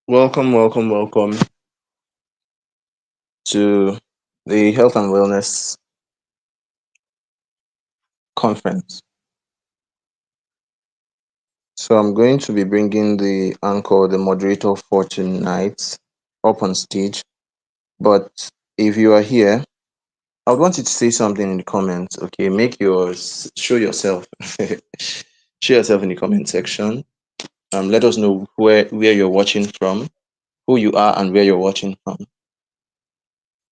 Welcome to the Health and Wellness Conference. So, I'm going to be bringing the anchor, the moderator for tonight, up on stage. But if you are here, I would want you to say something in the comments. Okay, make yours, show yourself, show yourself in the comment section. Let us know where you're watching from, who you are, and where you're watching from.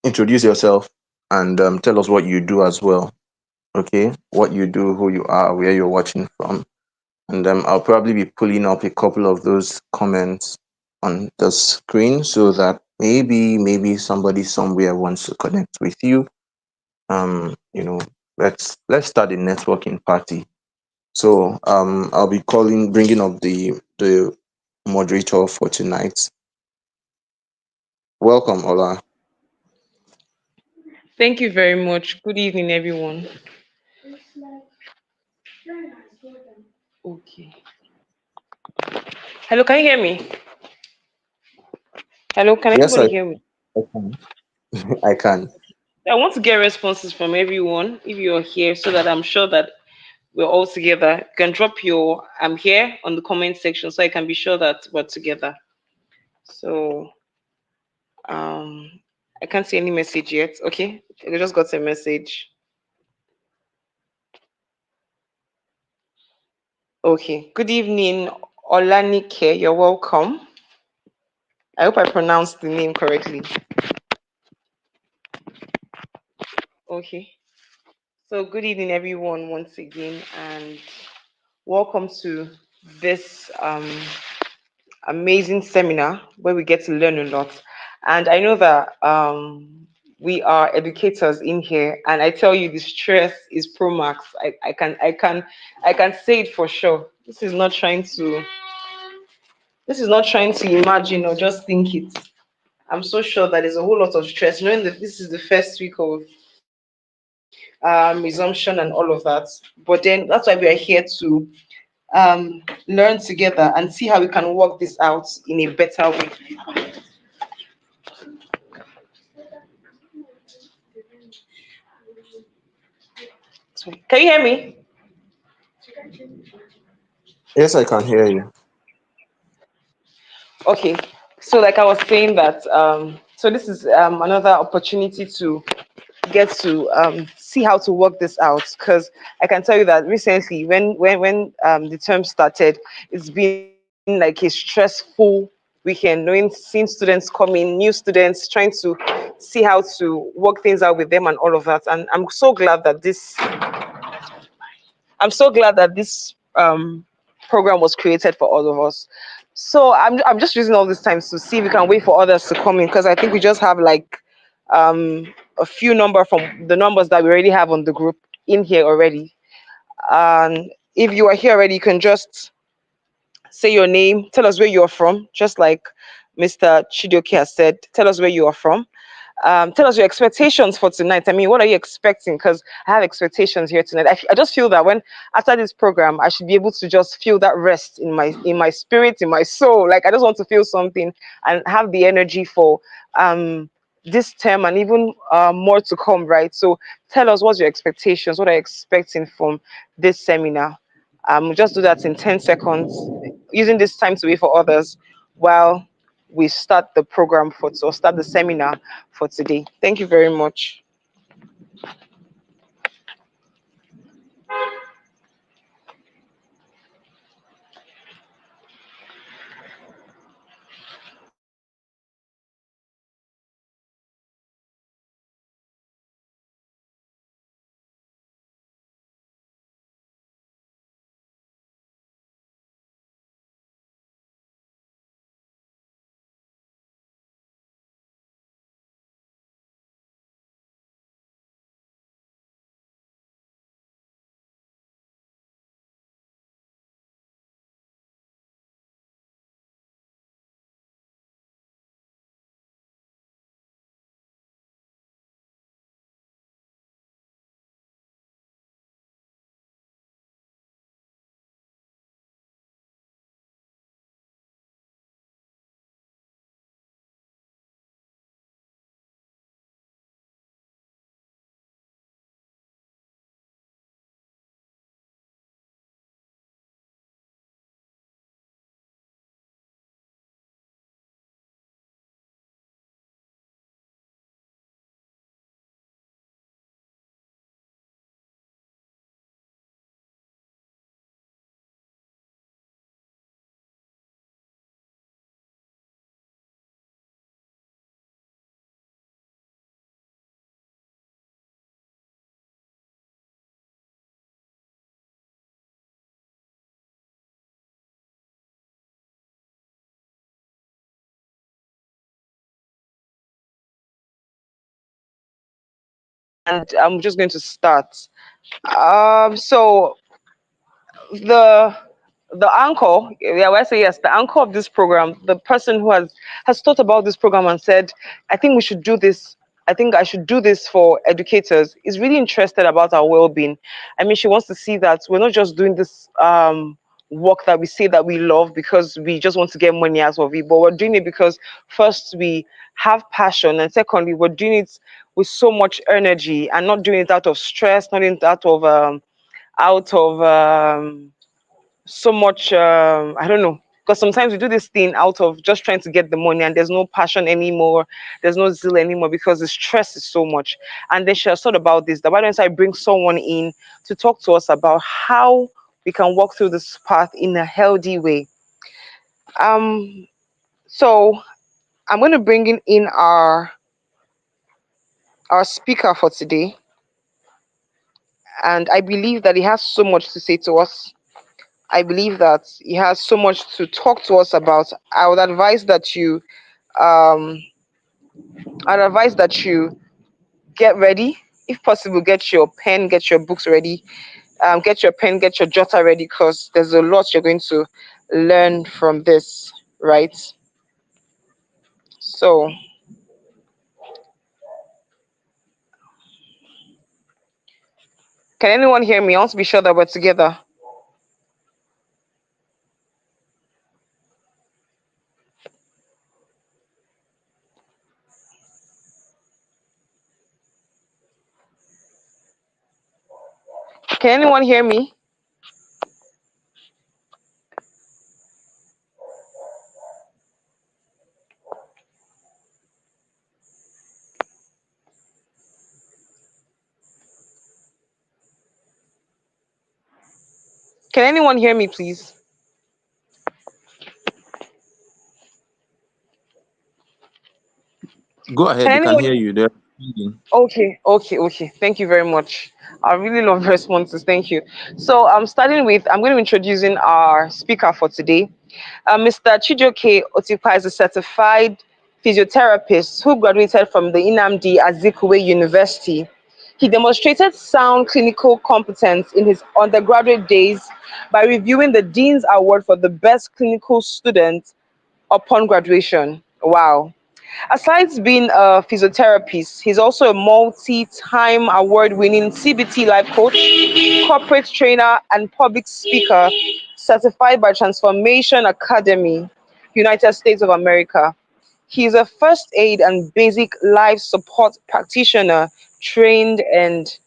Introduce yourself and tell us what you do as well. Okay, what you do, who you are, where you're watching from, and I'll probably be pulling up a couple of those comments on the screen so that maybe somebody somewhere wants to connect with you. You know, let's start a networking party. So I'll be bringing up the moderator for tonight. Welcome, Ola. Thank you very much. Good evening, everyone. Okay. Hello, can you hear me? Hello, can Yes, everybody hear me? I can. I can. I want to get responses from everyone if you're here so that I'm sure that we're all together. You can drop your I'm here on the comment section so I can be sure that we're together. So um I can't see any message yet. Okay. I just got a message. Okay. Good evening, Olanike. You're welcome. I hope I pronounced the name correctly. Okay. So, good evening, everyone, once again, and welcome to this amazing seminar where we get to learn a lot. And I know that we are educators in here, and I tell you, the stress is pro max. I can say it for sure. This is not trying to imagine or just think it. I'm so sure that there's a whole lot of stress, knowing that this is the first week of resumption and all of that. But then that's why we are here to learn together and see how we can work this out in a better way. Sorry. Can you hear me? Yes, I can hear you. Okay. So, like I was saying that, so this is another opportunity to get to see how to work this out because I can tell you that recently, when the term started, it's been like a stressful weekend. Knowing seeing students come in, new students, trying to see how to work things out with them and all of that. And I'm so glad that this program was created for all of us. So I'm just using all this time to see if we can wait for others to come in because I think we just have like a few number from the numbers that we already have on the group in here already. And if you are here already, you can just say your name, tell us where you are from, just like Mr. Chidoke has said. Tell us where you are from. Tell us your expectations for tonight. I mean, what are you expecting? Because I have expectations here tonight. I just feel that when after this program, I should be able to just feel that rest in my spirit, in my soul. Like I just want to feel something and have the energy for this term and even more to come. Right. So tell us what's your expectations. What are you expecting from this seminar? We'll just do that in 10 seconds, using this time to wait for others while we start the program or start the seminar for today. Thank you very much. and I'm just going to start. So the the anchor, yeah, well, I say yes, the anchor of this program, the person who has thought about this program and said, I think we should do this. I think I should do this for educators. Is really interested about our well-being. I mean, she wants to see that we're not just doing this work that we say that we love because we just want to get money out of it, but we're doing it because first we have passion, and secondly we're doing it with so much energy and not doing it out of stress, not doing it out of so much I don't know, because sometimes we do this thing out of just trying to get the money and there's no passion anymore, there's no zeal anymore because the stress is so much. And then she has thought about this, that why don't I bring someone in to talk to us about how we can walk through this path in a healthy way. um so I'm going to bring in our speaker for today, and I believe that he has so much to say to us. I believe that he has so much to talk to us about. I would advise that um you get ready. If possible, get your pen, get your books ready. Get your pen, get your jotter ready, because there's a lot you're going to learn from this, right? So, can anyone hear me? I want to be sure that we're together. Can anyone hear me? Can anyone hear me, please? Go Can ahead, we can anyone? hear you there. Okay, okay, okay. Thank you very much. I really love responses. Thank you. So I'm starting with, I'm going to be introducing our speaker for today. Mr. Chijoke Otipa is a certified physiotherapist who graduated from the Inamdi Azikiwe University. He demonstrated sound clinical competence in his undergraduate days by reviewing the Dean's Award for the best clinical student upon graduation. Wow. Aside being a physiotherapist, he's also a multi-time award-winning CBT life coach, corporate trainer, and public speaker, certified by Transformation Academy, United States of America. He is a first aid and basic life support practitioner trained and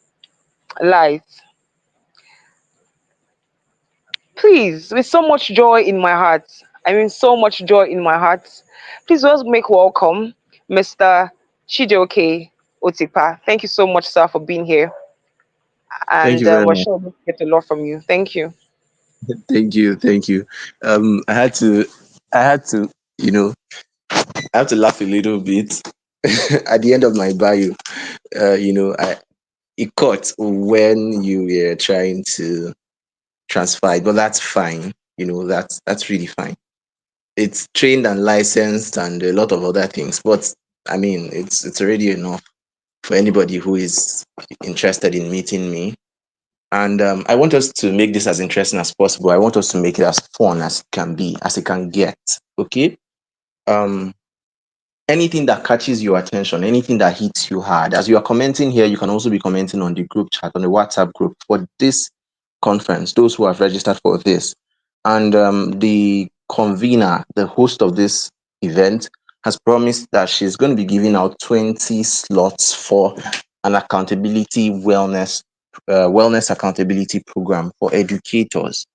life. Please, with so much joy in my heart, I mean, so much joy in my heart, please let's make welcome Mr. Chijoke Otipa. Thank you so much, sir, for being here. Thank And you very we're much. sure we'll get a lot from you. Thank you. Thank you, thank you. I had to, I had to, you know, I have to laugh a little bit at the end of my bio. I it caught when you were trying to transfer it, but that's fine. That's really fine. It's trained and licensed and a lot of other things, but I mean, it's already enough for anybody who is interested in meeting me. And I want us to make this as interesting as possible. I want us to make it as fun as it can be, as it can get. Okay. Um, Anything that catches your attention, anything that hits you hard. As you are commenting here, you can also be commenting on the group chat, on the WhatsApp group for this conference, those who have registered for this. And the convener, the host of this event, has promised that she's going to be giving out 20 slots for an wellness accountability program for educators.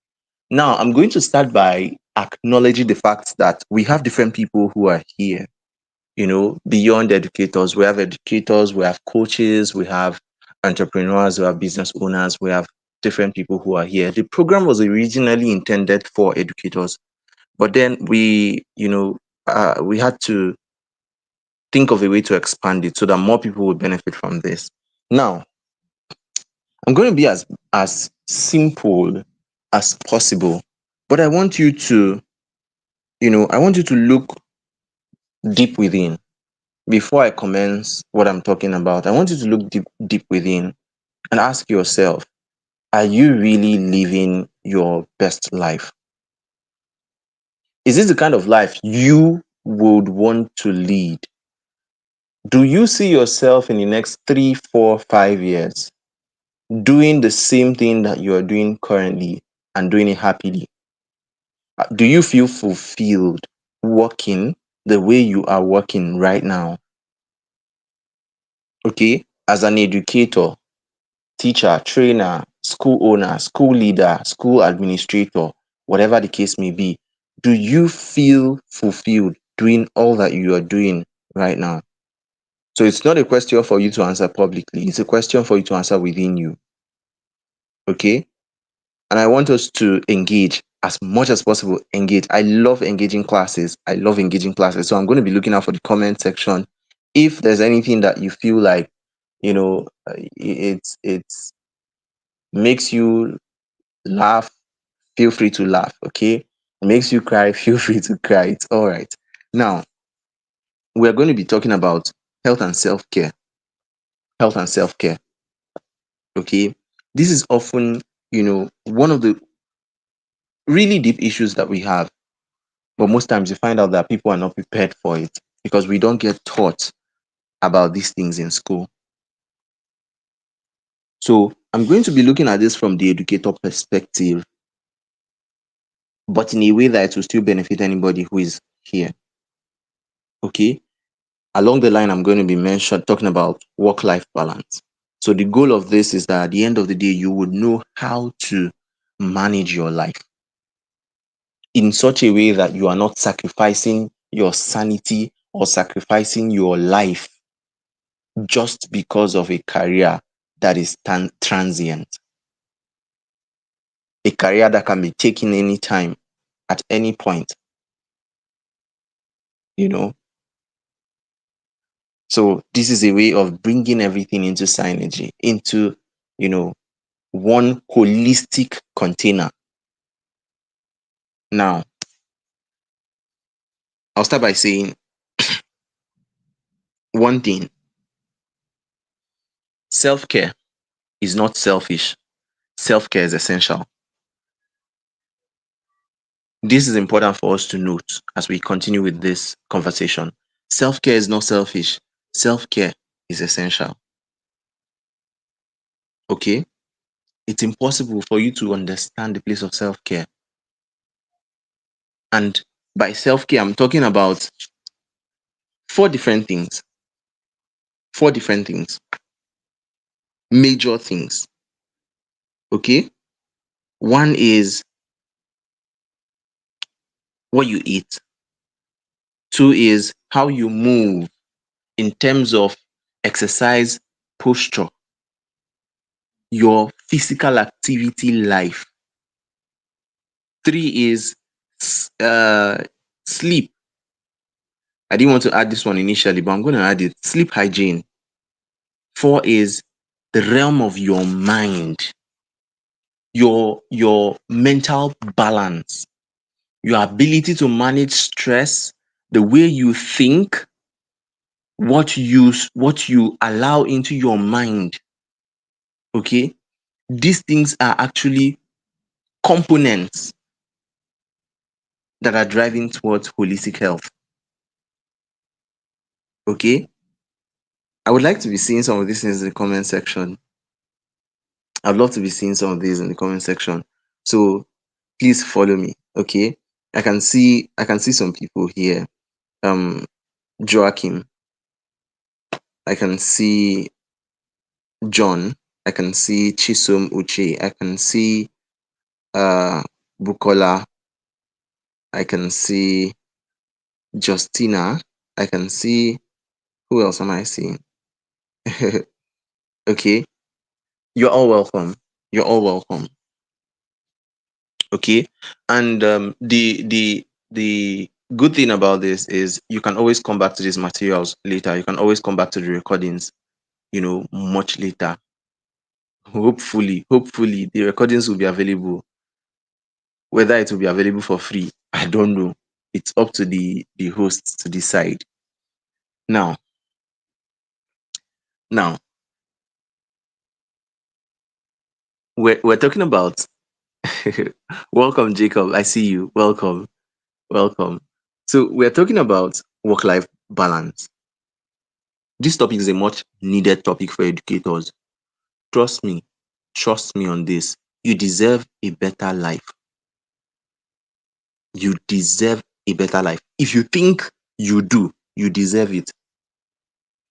Now, I'm going to start by acknowledging the fact that we have different people who are here, beyond educators. We have educators, we have coaches, we have entrepreneurs, we have business owners, we have different people who are here. The program was originally intended for educators, but then we had to think of a way to expand it so that more people would benefit from this. Now, I'm going to be as simple as possible, but I want you to look deep within. before I commence what I'm talking about, I want you to look deep within and ask yourself, are you really living your best life? Is this the kind of life you would want to lead? Do you see yourself in the next 3, 4, 5 years doing the same thing that you are doing currently and doing it happily? Do you feel fulfilled working the way you are working right now? Okay, as an educator, teacher, trainer, school owner, school leader, school administrator, whatever the case may be, do you feel fulfilled doing all that you are doing right now? So it's not a question for you to answer publicly, it's a question for you to answer within you. Okay? And I want us to engage as much as possible. Engage. I love engaging classes. I love engaging classes. So I'm going to be looking out for the comment section. If there's anything that you feel like, it's makes you laugh, feel free to laugh. Okay? It makes you cry, feel free to cry. It's all right. Now, we're going to be talking about health and self-care. Health and self-care. Okay? This is often, one of the really deep issues that we have. But most times you find out that people are not prepared for it because we don't get taught about these things in school. So I'm going to be looking at this from the educator perspective, but in a way that it will still benefit anybody who is here. Okay. Along the line, I'm going to be talking about work-life balance. So the goal of this is that at the end of the day, you would know how to manage your life in such a way that you are not sacrificing your sanity or sacrificing your life just because of a career that is transient, a career that can be taken anytime, at any point, you know. So this is a way of bringing everything into synergy, into, one holistic container. Now, I'll start by saying one thing: self-care is not selfish. Self-care is essential. This is important for us to note as we continue with this conversation. Self-care is not selfish. Self-care is essential. Okay? It's impossible for you to understand the place of self-care. And by self-care, I'm talking about four different things. Four different things. Major things. Okay? One is what you eat. Two is how you move in terms of exercise, posture, your physical activity life. Three is sleep. I didn't want to add this one initially, but I'm going to add it. Sleep hygiene. Four is the realm of your mind, your mental balance, your ability to manage stress, the way you think, what you allow into your mind. Okay? These things are actually components that are driving towards holistic health. Okay? I would like to be seeing some of these things in the comment section. I'd love to be seeing some of these in the comment section. So please follow me. Okay. I can see some people here. Joachim. I can see John. I can see Chisom Uche. I can see Bukola. I can see Justina. I can see, who else am I seeing? Okay. You're all welcome. You're all welcome. Okay. And the good thing about this is you can always come back to these materials later. You can always come back to the recordings, much later. Hopefully the recordings will be available. Whether it will be available for free, I don't know. It's up to the hosts to decide. Now, Now, we're talking about welcome, Jacob. I see you. Welcome, welcome. So we're talking about work-life balance. This topic is a much needed topic for educators. Trust me, trust me on this. You deserve a better life. You deserve a better life. If you think you do, you deserve it.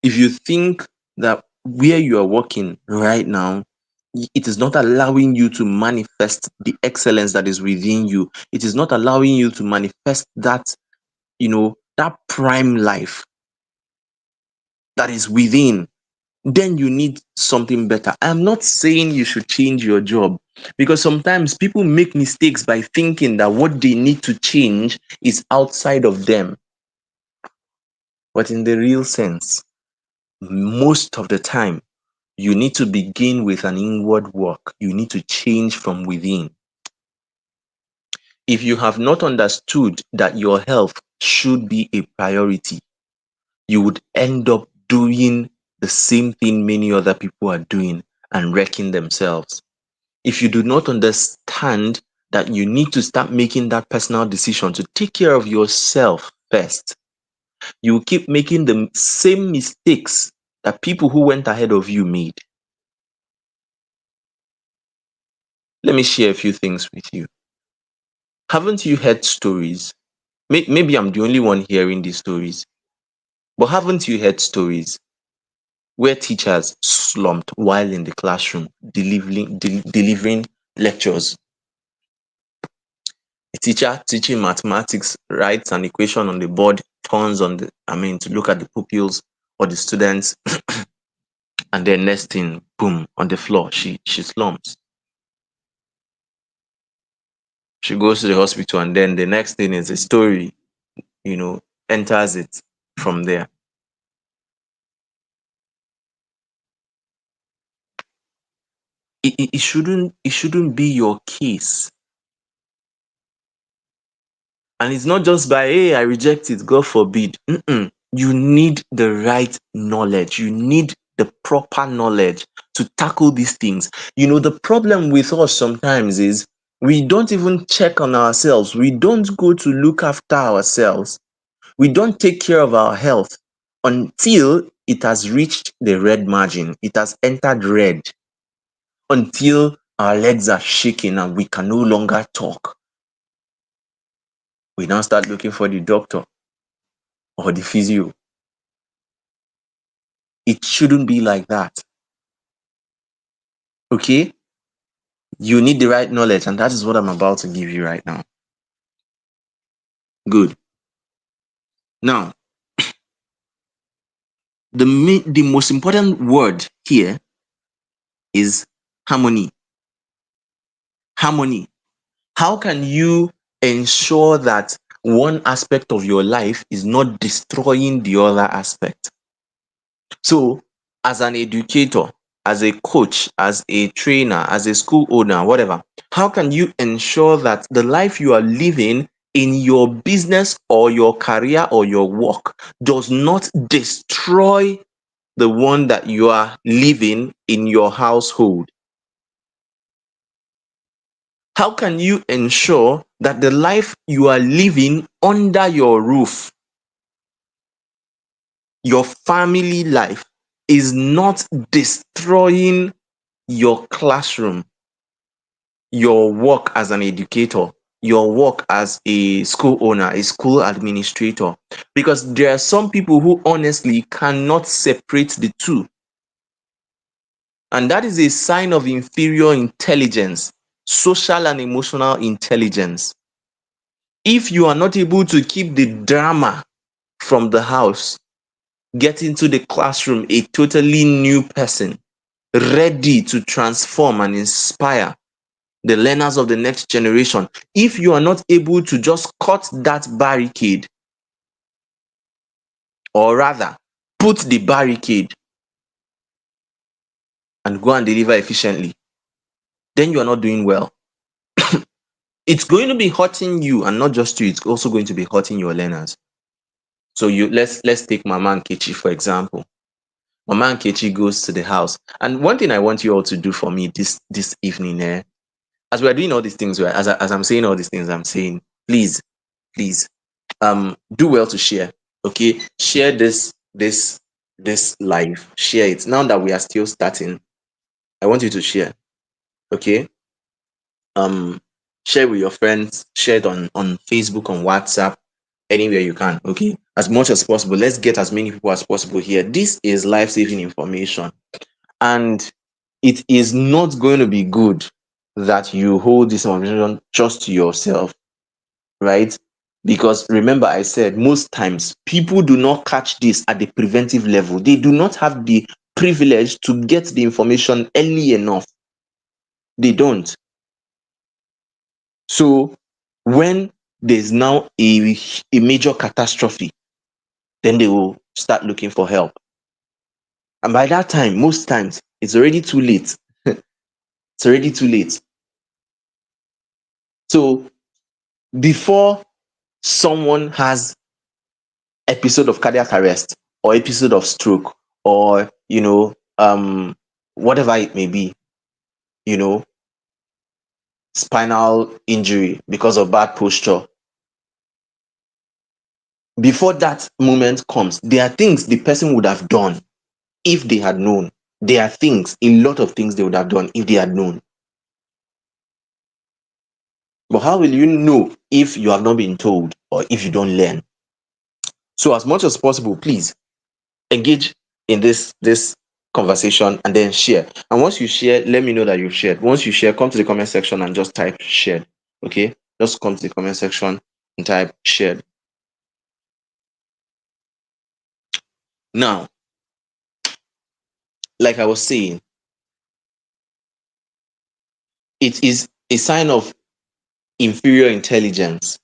If you think that where you are working right now, it is not allowing you to manifest the excellence that is within you, it is not allowing you to manifest that, that prime life that is within, then you need something better. I'm not saying you should change your job, because sometimes people make mistakes by thinking that what they need to change is outside of them. But in the real sense, most of the time, you need to begin with an inward work. You need to change from within. If you have not understood that your health should be a priority, you would end up doing the same thing many other people are doing and wrecking themselves. If you do not understand that you need to start making that personal decision to take care of yourself first, you will keep making the same mistakes that people who went ahead of you made. Let me share a few things with you. Haven't you heard stories? Maybe I'm the only one hearing these stories, but haven't you heard stories where teachers slumped while in the classroom delivering lectures? A teacher teaching mathematics writes an equation on the board, turns on to look at the pupils or the students, and then next thing, boom, on the floor, she slumps. She goes to the hospital, and then the next thing is a story, you know, enters it from there. It shouldn't be your case. And it's not just by, hey, I reject it, God forbid. You need the right knowledge. You need the proper knowledge to tackle these things. The problem with us sometimes is we don't even check on ourselves. We don't go to look after ourselves. We don't take care of our health until it has reached the red margin. It has entered red, until our legs are shaking and we can no longer talk. We now start looking for the doctor or the physio. It shouldn't be like that. Okay? You need the right knowledge, and that is what I'm about to give you right now. Good. Now, the most important word here is harmony. Harmony. How can you ensure that one aspect of your life is not destroying the other aspect? So, as an educator, as a coach, as a trainer, as a school owner, whatever, how can you ensure that the life you are living in your business or your career or your work does not destroy the one that you are living in your household? How can you ensure that the life you are living under your roof, your family life, is not destroying your classroom, your work as an educator, your work as a school owner, a school administrator? Because there are some people who honestly cannot separate the two. And that is a sign of inferior intelligence, social and emotional intelligence. If you are not able to keep the drama from the house, get into the classroom a totally new person, ready to transform and inspire the learners of the next generation. If you are not able to just cut that barricade, or rather, put the barricade and go and deliver efficiently, then you are not doing well. It's going to be hurting you, and not just you, it's also going to be hurting your learners. So let's take Mama Nkechi, for example. Mama Nkechi goes to the house. And one thing I want you all to do for me this evening, as we are doing all these things, right, as I'm saying all these things, I'm saying, please, please, do well to share. Okay, share this live. Share it. Now that we are still starting, I want you to share. Okay, um, share with your friends. Share it on Facebook, on WhatsApp, anywhere you can. Okay, as much as possible. Let's get as many people as possible here. This is life saving information, and it is not going to be good that you hold this information just to yourself, right? Because remember, I said most times people do not catch this at the preventive level. They do not have the privilege to get the information early enough. They don't. So when there's now a major catastrophe, then they will start looking for help. And by that time, most times, it's already too late. It's already too late. So before someone has episode of cardiac arrest or episode of stroke, or whatever it may be, you know spinal injury because of bad posture, before that moment comes, there are things the person would have done if they had known. There are things, a lot of things they would have done if they had known. But how will you know if you have not been told, or if you don't learn? So as much as possible, please engage in this conversation, and then share. And once you share, let me know that you've shared. Once you share, come to the comment section and just type shared. Okay, just come to the comment section and type shared. Now, like I was saying, it is a sign of inferior intelligence,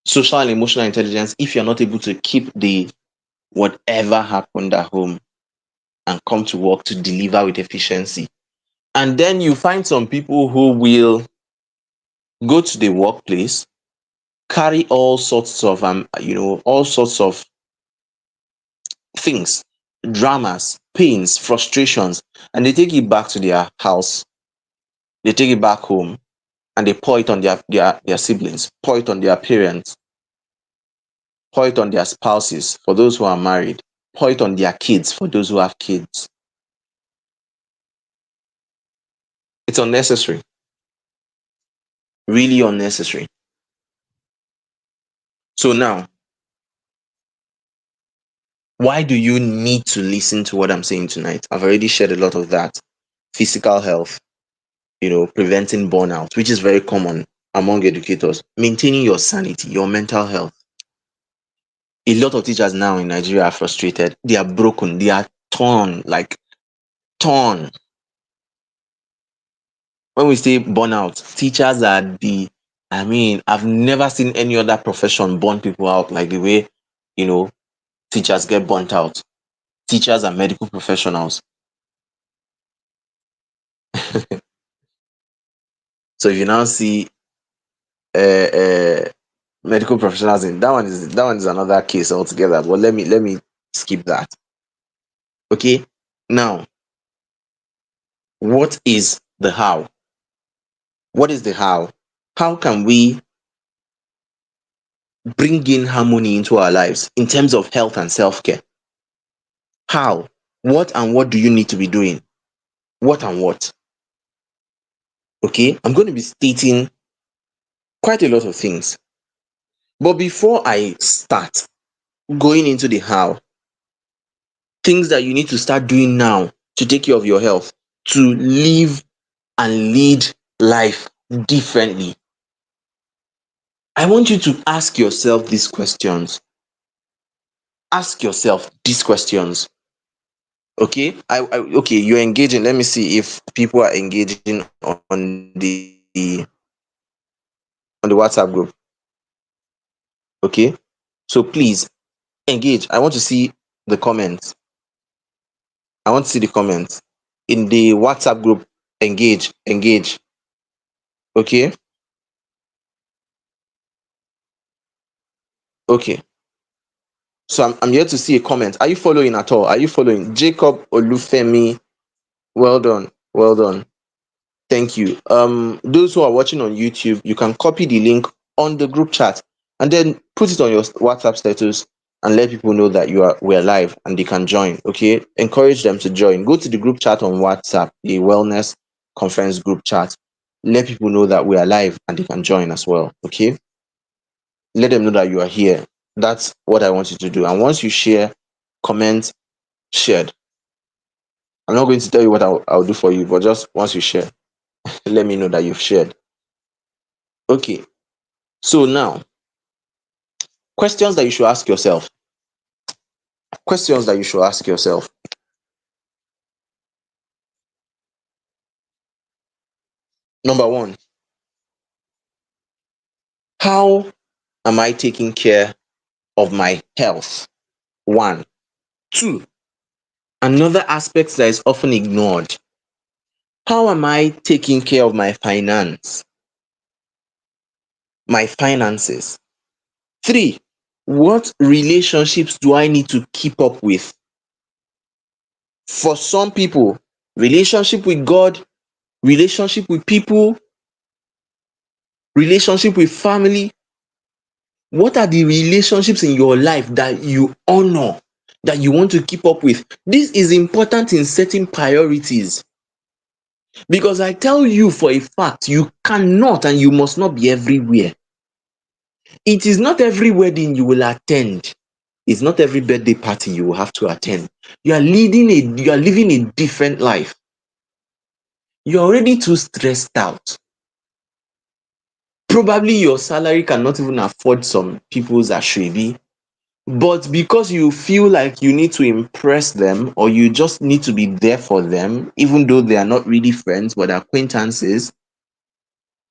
social and emotional intelligence, if you're not able to keep the whatever happened at home and come to work to deliver with efficiency. And then you find some people who will go to the workplace, carry all sorts of things, dramas, pains, frustrations, and they take it back to their house. They take it back home, and they pour it on their siblings, pour it on their parents, pour it on their spouses for those who are married, pour it on their kids for those who have kids. It's unnecessary, really unnecessary. So now, why do you need to listen to what I'm saying tonight? I've already shared a lot of that. Physical health, preventing burnout, which is very common among educators, maintaining your sanity, your mental health. A lot of teachers now in Nigeria are frustrated. They are broken. They are torn, like torn. When we say burnout, teachers are I've never seen any other profession burn people out like the way, you know, teachers get burnt out. Teachers are medical professionals. So if you now see medical professionals, in that one is another case altogether. But let me skip that. Okay. Now, what is the how? What is the how? How can we bring in harmony into our lives in terms of health and self-care? How? What do you need to be doing? What and what? Okay, I'm going to be stating quite a lot of things. But before I start going into the how, things that you need to start doing now to take care of your health, to live and lead life differently, I want you to ask yourself these questions. Ask yourself these questions. Okay, okay, you're engaging. Let me see if people are engaging on the WhatsApp group. Okay, so please engage. I want to see the comments. I want to see the comments in the WhatsApp group. Engage. Okay, okay. So I'm yet to see a comment. Are you following at all? Are you following? Jacob Olufemi, well done, well done. Thank you. Those who are watching on YouTube, you can copy the link on the group chat and then put it on your WhatsApp status and let people know that we're live and they can join. Okay, encourage them to join. Go to the group chat on WhatsApp, the wellness conference group chat. Let people know that we are live and they can join as well. Okay, let them know that you are here. That's what I want you to do. And once you share, comment, shared. I'm not going to tell you what I'll do for you, but just once you share, let me know that you've shared. Okay. So now, questions that you should ask yourself. Questions that you should ask yourself. Number one, how am I taking care of my health? One. Two, another aspect that is often ignored. How am I taking care of my finances? Three, what relationships do I need to keep up with? For some people, relationship with God, relationship with people, relationship with family. What are the relationships in your life that you honor, that you want to keep up with? This is important in setting priorities, because I tell you for a fact, you cannot and you must not be everywhere. It is not every wedding you will attend. It's not every birthday party you will have to attend. You are living a different life. You're already too stressed out. Probably your salary cannot even afford some people's ashwebi, but because you feel like you need to impress them or you just need to be there for them, even though they are not really friends but acquaintances,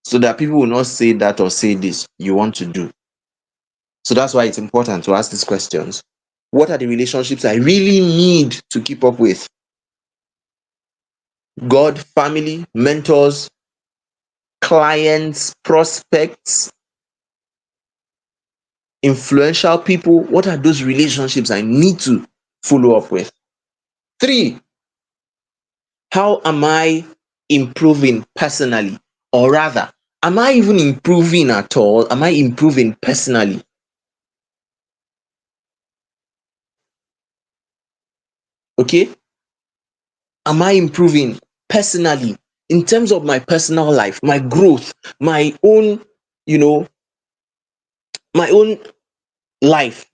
so that people will not say that or say this, you want to do. So that's why it's important to ask these questions. What are the relationships I really need to keep up with? God, family, mentors, clients, prospects, influential people. What are those relationships I need to follow up with? Three, how am I improving personally? Or rather, am I even improving at all? Am I improving personally? Okay? Am I improving personally in terms of my personal life, my growth, my own, you know, my own life?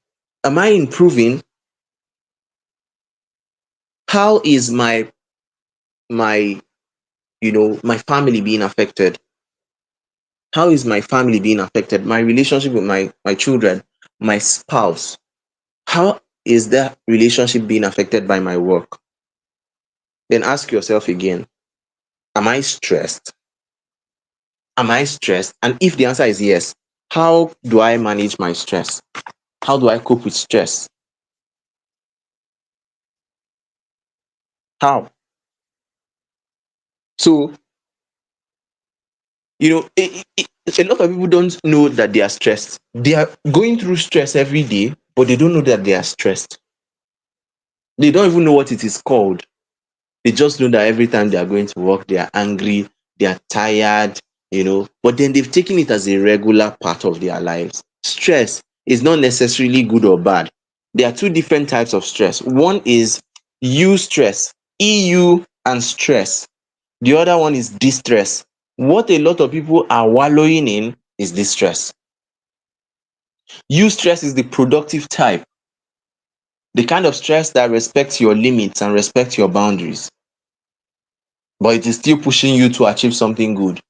Am I improving? How is my my family being affected? How is my family being affected? My relationship with my children, my spouse. How is that relationship being affected by my work? Then ask yourself again, am I stressed? Am I stressed? And if the answer is yes, how do I manage my stress? How do I cope with stress? How? So, a lot of people don't know that they are stressed. They are going through stress every day, but they don't know that they are stressed. They don't even know what it is called. They just know that every time they are going to work, they are angry, they are tired, but then they've taken it as a regular part of their lives. Stress is not necessarily good or bad. There are two different types of stress. One is eustress, EU and stress. The other one is distress. What a lot of people are wallowing in is distress. Eustress is the productive type, the kind of stress that respects your limits and respects your boundaries, but it is still pushing you to achieve something good.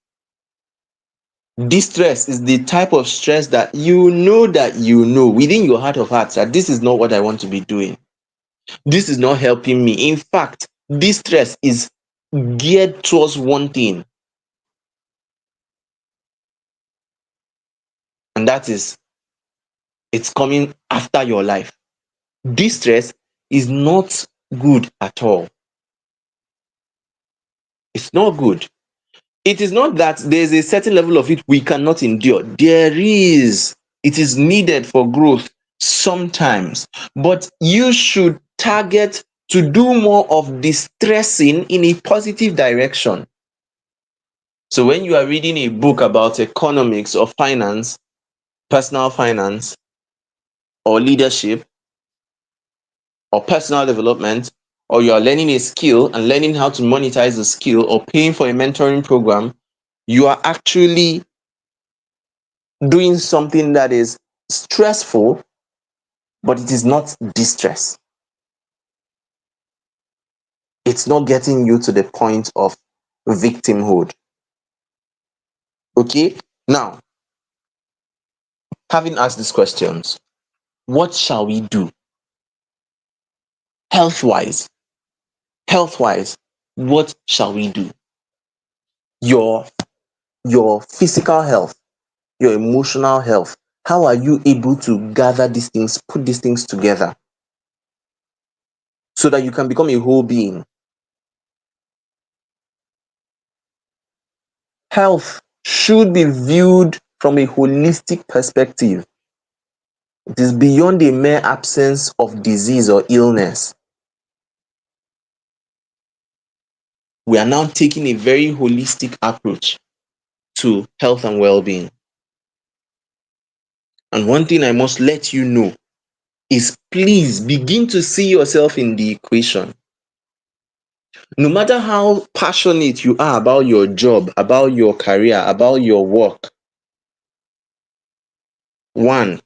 Distress is the type of stress that you know within your heart of hearts that this is not what I want to be doing. This is not helping me. In fact, distress is geared towards one thing, and that is it's coming after your life. Distress is not good at all. It's not good. It is not that there's a certain level of it we cannot endure. There is. It is needed for growth. sometimes, but you should target to do more of distressing in a positive direction. So when you are reading a book about economics or finance, personal finance, or leadership, or personal development, or you are learning a skill and learning how to monetize the skill, or paying for a mentoring program, you are actually doing something that is stressful, but it is not distress. It's not getting you to the point of victimhood. Okay? Now, having asked these questions, what shall we do health wise? Health wise, what shall we do? Your your physical health, your emotional health. How are you able to gather these things, put these things together so that you can become a whole being? Health should be viewed from a holistic perspective. It is beyond a mere absence of disease or illness. We are now taking a very holistic approach to health and well being. And one thing I must let you know is please begin to see yourself in the equation. No matter how passionate you are about your job, about your career, about your work, one,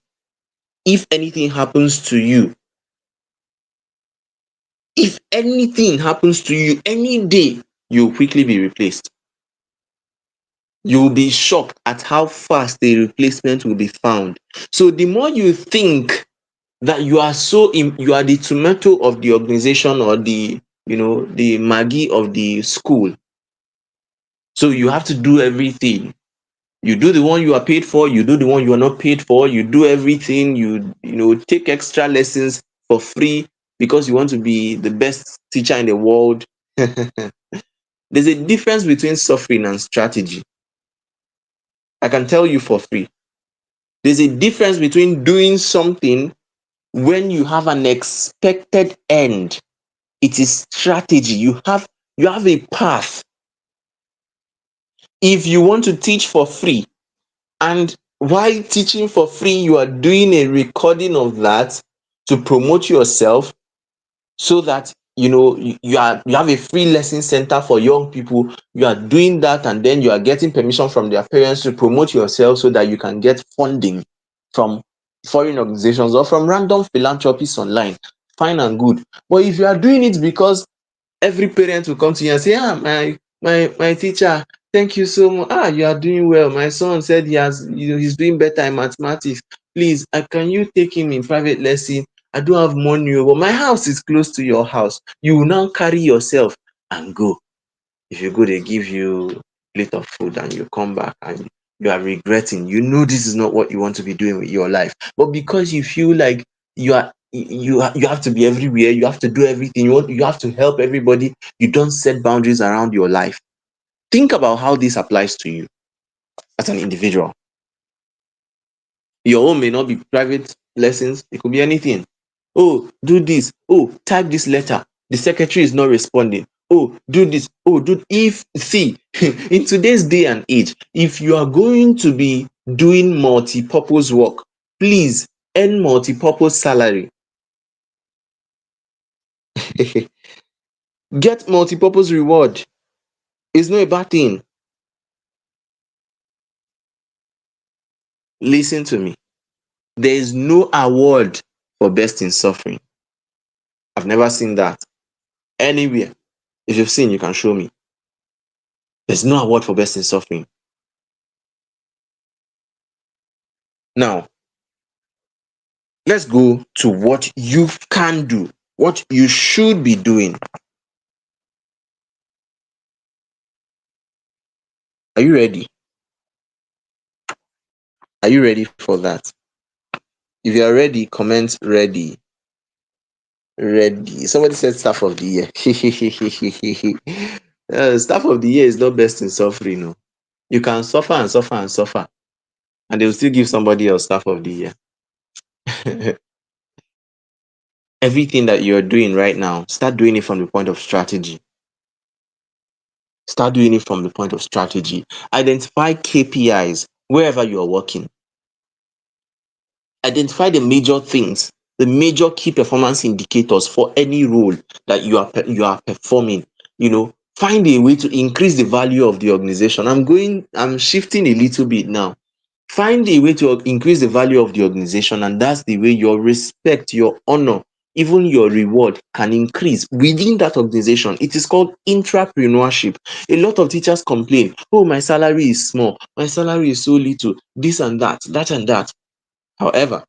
if anything happens to you, if anything happens to you any day, you'll quickly be replaced. You'll be shocked at how fast the replacement will be found. So the more you think that you are the tomato of the organization, or the Maggie of the school, so you have to do everything. You do the one you are paid for, you do the one you are not paid for, you do everything, take extra lessons for free because you want to be the best teacher in the world. There's a difference between suffering and strategy. I can tell you for free. There's a difference between doing something when you have an expected end. It is strategy. You have a path. If you want to teach for free, and while teaching for free, you are doing a recording of that to promote yourself, so that you have a free lesson center for young people. You are doing that, and then you are getting permission from their parents to promote yourself so that you can get funding from foreign organizations or from random philanthropists online. Fine and good. But if you are doing it because every parent will come to you and say, my teacher, thank you so much. You are doing well. My son said he's doing better in mathematics. Please, can you take him in private lesson? I don't have money, but my house is close to your house. You will now carry yourself and go. If you go, they give you plate of food and you come back and you are regretting. You know this is not what you want to be doing with your life. But because you feel like you have to be everywhere, you have to do everything, you have to help everybody, you don't set boundaries around your life. Think about how this applies to you as an individual. Your own may not be private lessons, it could be anything. Oh, do this. Oh, type this letter. The secretary is not responding. Oh, do this. Oh, if see in today's day and age, if you are going to be doing multi-purpose work, please earn multi-purpose salary. Get multi-purpose reward. It's not a bad thing. Listen to me. There is no award for best in suffering. I've never seen that anywhere. If you've seen, you can show me. There's no award for best in suffering. Now, let's go to what you can do, what you should be doing. Are you ready? Are you ready for that? If you are ready, comment ready. Ready. Somebody said staff of the year. Staff of the year is not best in suffering. No. You can suffer and suffer and suffer, and they will still give somebody else staff of the year. Everything that you're doing right now, start doing it from the point of strategy. Start doing it from the point of strategy. Identify KPIs wherever you're working. Identify the major things, the major key performance indicators for any role that you are performing. Find a way to increase the value of the organization. I'm shifting a little bit now. Find a way to increase the value of the organization, and that's the way your respect, your honor, even your reward can increase within that organization. It is called intrapreneurship. A lot of teachers complain, oh, my salary is small, my salary is so little, this and that and that. However,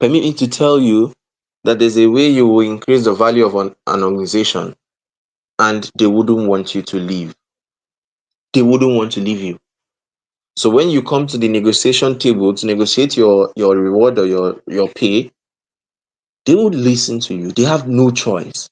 permit me to tell you that there's a way you will increase the value of an organization, and they wouldn't want you to leave. They wouldn't want to leave you. So when you come to the negotiation table to negotiate your reward or your pay, they would listen to you. They have no choice.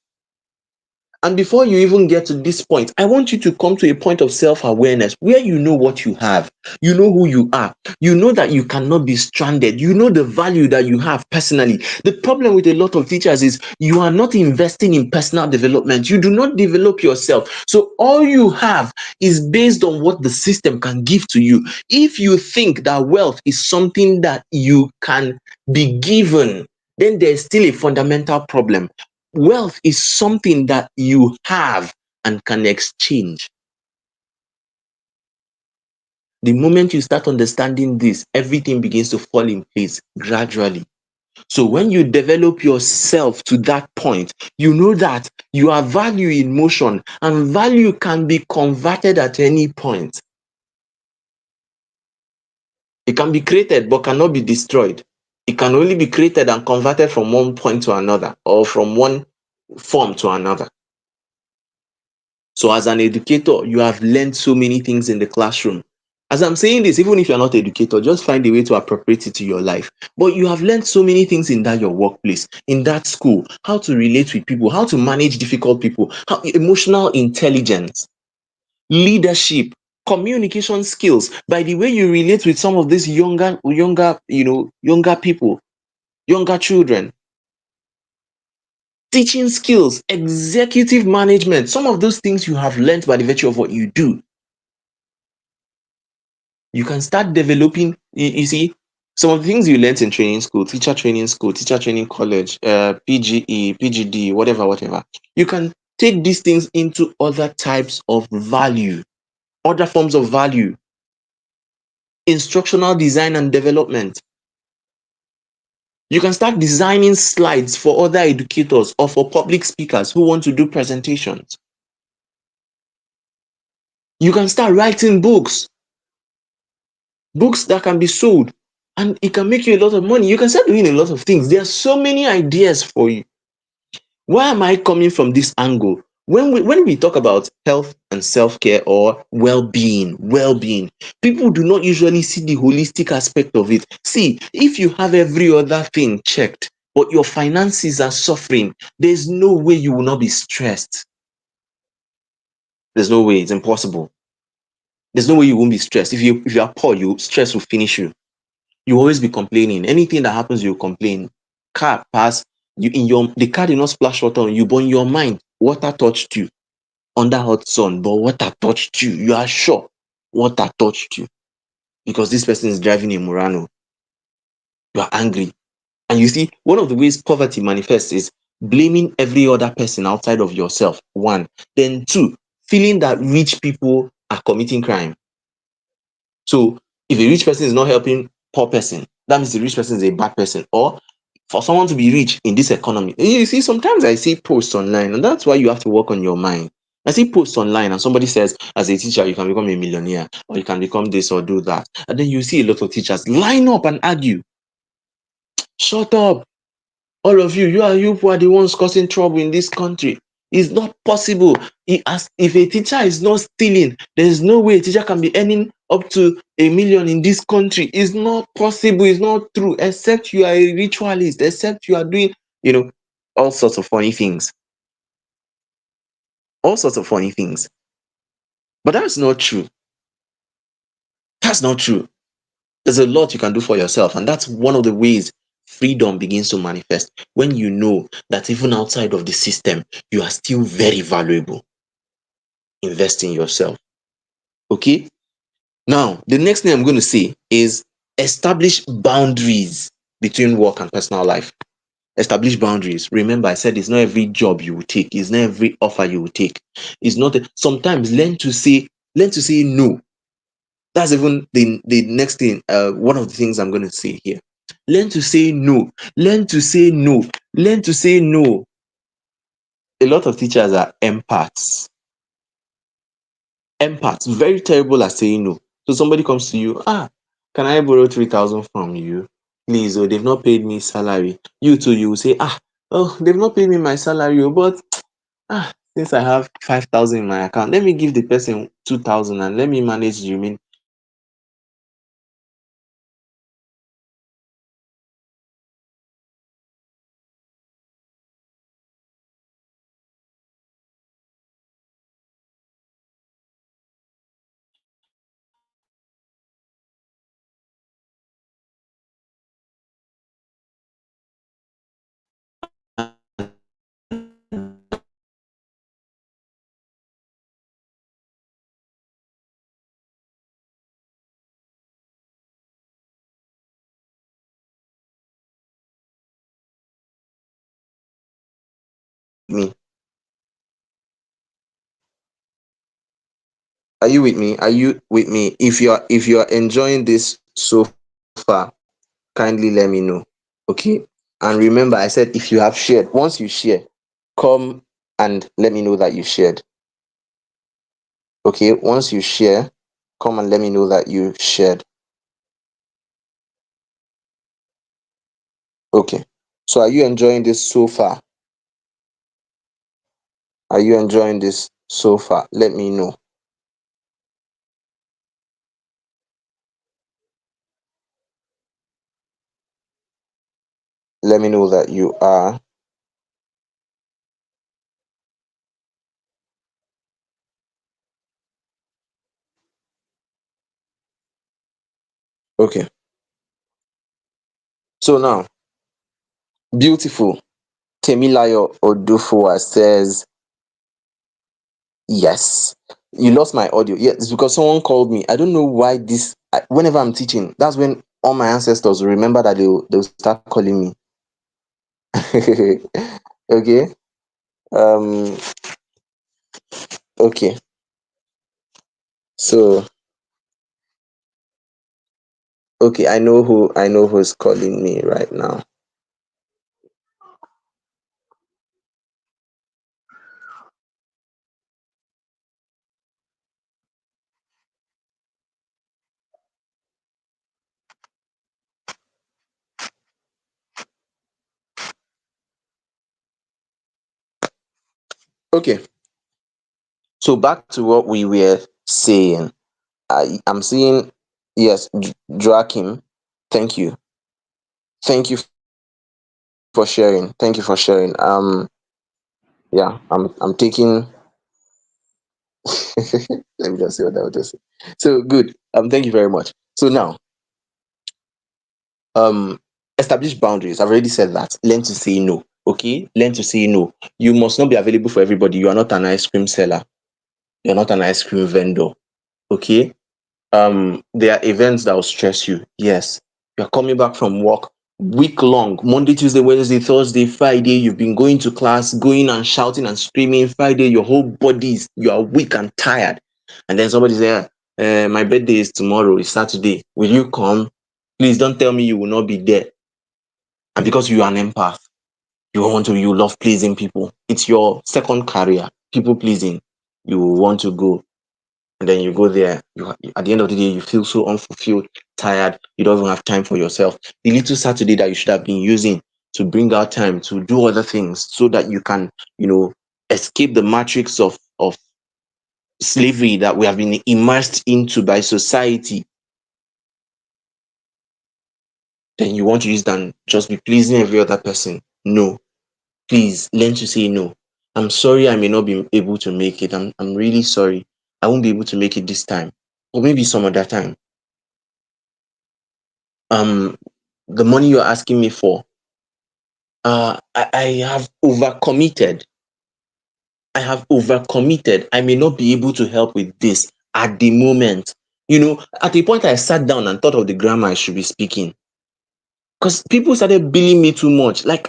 And before you even get to this point, I want you to come to a point of self-awareness where you know what you have. You know who you are. You know that you cannot be stranded. You know the value that you have personally. The problem with a lot of teachers is you are not investing in personal development. You do not develop yourself. So all you have is based on what the system can give to you. If you think that wealth is something that you can be given, then there's still a fundamental problem. Wealth is something that you have and can exchange. The moment you start understanding this, everything begins to fall in place gradually. So when you develop yourself to that point, you know that you are value in motion, and value can be converted at any point. It can be created but cannot be destroyed. It can only be created and converted from one point to another, or from one form to another. So as an educator, you have learned so many things in the classroom. As I'm saying this, even if you're not an educator, just find a way to appropriate it to your life. But you have learned so many things in that your workplace, in that school, how to relate with people, how to manage difficult people, how emotional intelligence, leadership, communication skills. By the way you relate with some of these younger people, younger children, teaching skills, executive management, some of those things you have learned by the virtue of what you do. You can start developing, you see, some of the things you learned in training school, teacher training college, PGE, PGD, whatever. You can take these things into other types of value, other forms of value, instructional design and development. You can start designing slides for other educators or for public speakers who want to do presentations. You can start writing books that can be sold, and it can make you a lot of money. You can start doing a lot of things. There are so many ideas for you. Why am I coming from this angle? When we talk about health and self-care or well-being, people do not usually see the holistic aspect of it. See, if you have every other thing checked, but your finances are suffering, there's no way you will not be stressed. There's no way. It's impossible. There's no way you won't be stressed. If you are poor, stress will finish you. You always be complaining. Anything that happens, you complain. Car pass, the car did not splash water on you, but in your mind, water touched you under hot sun, but water touched you. You are sure water touched you because this person is driving a Murano. You are angry. And you see, one of the ways poverty manifests is blaming every other person outside of yourself. One. Then two, feeling that rich people are committing crime. So if a rich person is not helping poor person, that means the rich person is a bad person. Or for someone to be rich in this economy, you see, sometimes I see posts online, and that's why you have to work on your mind. I see posts online, and somebody says, as a teacher, you can become a millionaire, or you can become this or do that. And then you see a lot of teachers line up and argue. Shut up. All of you who are the ones causing trouble in this country. It's not possible. If a teacher is not stealing, there's no way a teacher can be earning up to 1 million in this country. It's not possible. It's not true. Except you are a ritualist. Except you are doing, all sorts of funny things. All sorts of funny things. But that's not true. That's not true. There's a lot you can do for yourself, and that's one of the ways freedom begins to manifest. When you know that even outside of the system, you are still very valuable. Invest in yourself. Okay. Now, the next thing I'm going to say is establish boundaries between work and personal life. Establish boundaries. Remember, I said it's not every job you will take, it's not every offer you will take. It's not sometimes learn to say no. That's even the next thing. One of the things I'm going to say here. Learn to say no. Learn to say no. Learn to say no. A lot of teachers are empaths. Empaths, very terrible at saying no. So somebody comes to you, can I borrow 3,000 from you? Please, oh, they've not paid me salary. You too, you will say, oh, they've not paid me my salary, oh, but since I have 5,000 in my account, let me give the person 2,000 and let me manage the remaining. Me. Are you with me? Are you with me? If you are enjoying this so far, kindly let me know. Okay. And remember, I said if you have shared, once you share, come and let me know that you shared. Okay. Once you share, come and let me know that you shared. Okay. So are you enjoying this so far? Are you enjoying this so far? Let me know. Let me know that you are. Okay. So now, beautiful. Temilayo Odufua says, yes. You lost my audio. Yeah, it's because someone called me. I don't know why this, whenever I'm teaching, that's when all my ancestors will remember that they'll start calling me. Okay. Um, okay. So, okay, I know who's calling me right now. Okay. So back to what we were saying. I'm seeing, yes, Joachim. Thank you. Thank you for sharing. Thank you for sharing. Yeah, I'm taking. Let me just see what I would just say. So good. Thank you very much. So now, um, establish boundaries. I've already said that. Learn to say no. Okay, learn to say no. You must not be available for everybody. You are not an ice cream seller. You're not an ice cream vendor. Okay. There are events that will stress you. Yes, you're coming back from work week long, Monday, Tuesday, Wednesday, Thursday, Friday. You've been going to class, going and shouting and screaming. Friday, your whole body is, you are weak and tired. And then somebody say, my birthday is tomorrow, it's Saturday, will you come? Please don't tell me you will not be there. And because you are an empath, you love pleasing people, it's your second career, people pleasing. You want to go, and then you go there, at the end of the day you feel so unfulfilled, tired, you don't even have time for yourself. The little Saturday that you should have been using to bring out time to do other things so that you can, escape the matrix of slavery that we have been immersed into by society, then you want to use than just be pleasing every other person. No, please learn to say no. I'm sorry, I may not be able to make it. I'm really sorry. I won't be able to make it this time, or maybe some other time. um the money you're asking me for, I have overcommitted. I may not be able to help with this at the moment. At a point I sat down and thought of the grammar I should be speaking, because people started billing me too much. Like,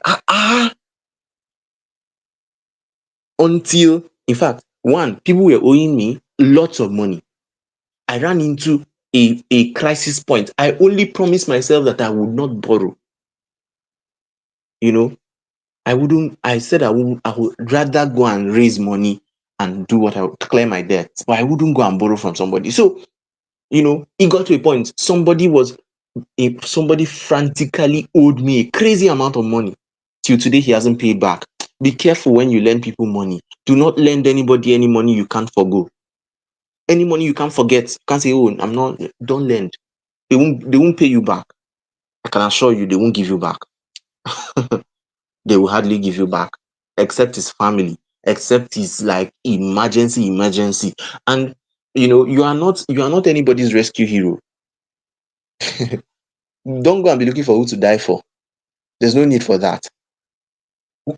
until, in fact, one, people were owing me lots of money. I ran into a crisis point. I only promised myself that I would not borrow. You know, I said I would rather go and raise money and do what I would clear my debts, but I wouldn't go and borrow from somebody. So, it got to a point, somebody frantically owed me a crazy amount of money. Till today, he hasn't paid back. Be careful when you lend people money. Do not lend anybody any money you can't forgo. Any money you can't forget. You can't say, "Oh, I'm not." Don't lend. They won't pay you back. I can assure you, they won't give you back. They will hardly give you back, except his family, except his like emergency. And you are not anybody's rescue hero. Don't go and be looking for who to die for. There's no need for that.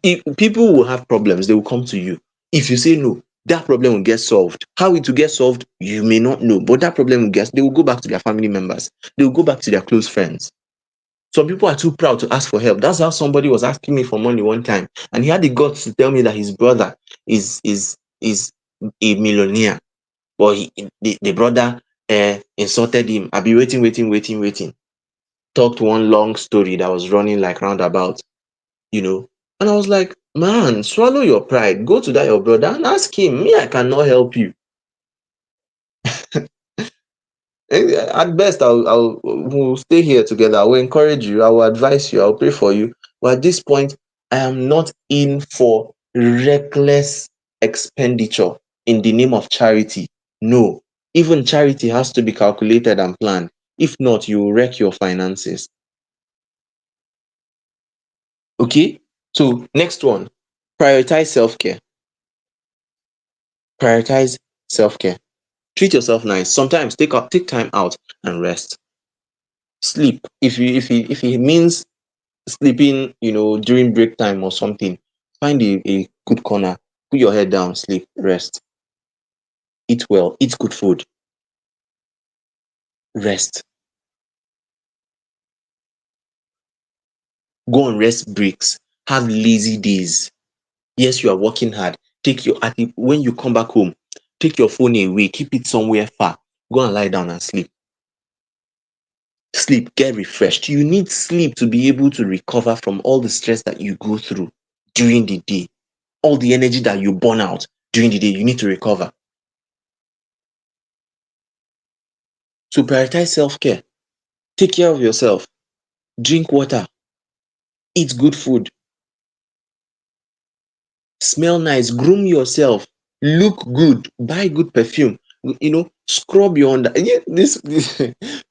If people will have problems, they will come to you. If you say no, that problem will get solved. How it will get solved, you may not know, but that problem they will go back to their family members. They will go back to their close friends. Some people are too proud to ask for help. That's how somebody was asking me for money one time, and he had the guts to tell me that his brother is a millionaire, but the brother insulted him. I'll be waiting. Talked one long story that was running like roundabout, you know. And I was like, man, swallow your pride. Go to that your brother and ask him. Me, I cannot help you. At best, we'll stay here together. I will encourage you. I will advise you. I'll pray for you. But at this point, I am not in for reckless expenditure in the name of charity. No, even charity has to be calculated and planned. If not, you will wreck your finances. Okay. So next one, prioritize self care. Prioritize self care. Treat yourself nice. Sometimes take time out and rest. Sleep. If it means sleeping, during break time or something, find a good corner, put your head down, sleep, rest. Eat well, eat good food, rest. Go on rest breaks. Have lazy days. Yes, you are working hard. When you come back home, take your phone away, keep it somewhere far. Go and lie down and sleep. Sleep, get refreshed. You need sleep to be able to recover from all the stress that you go through during the day. All the energy that you burn out during the day, you need to recover. So prioritize self-care. Take care of yourself. Drink water. Eat good food. Smell nice. Groom yourself. Look good. Buy good perfume. Scrub your under. Yeah, this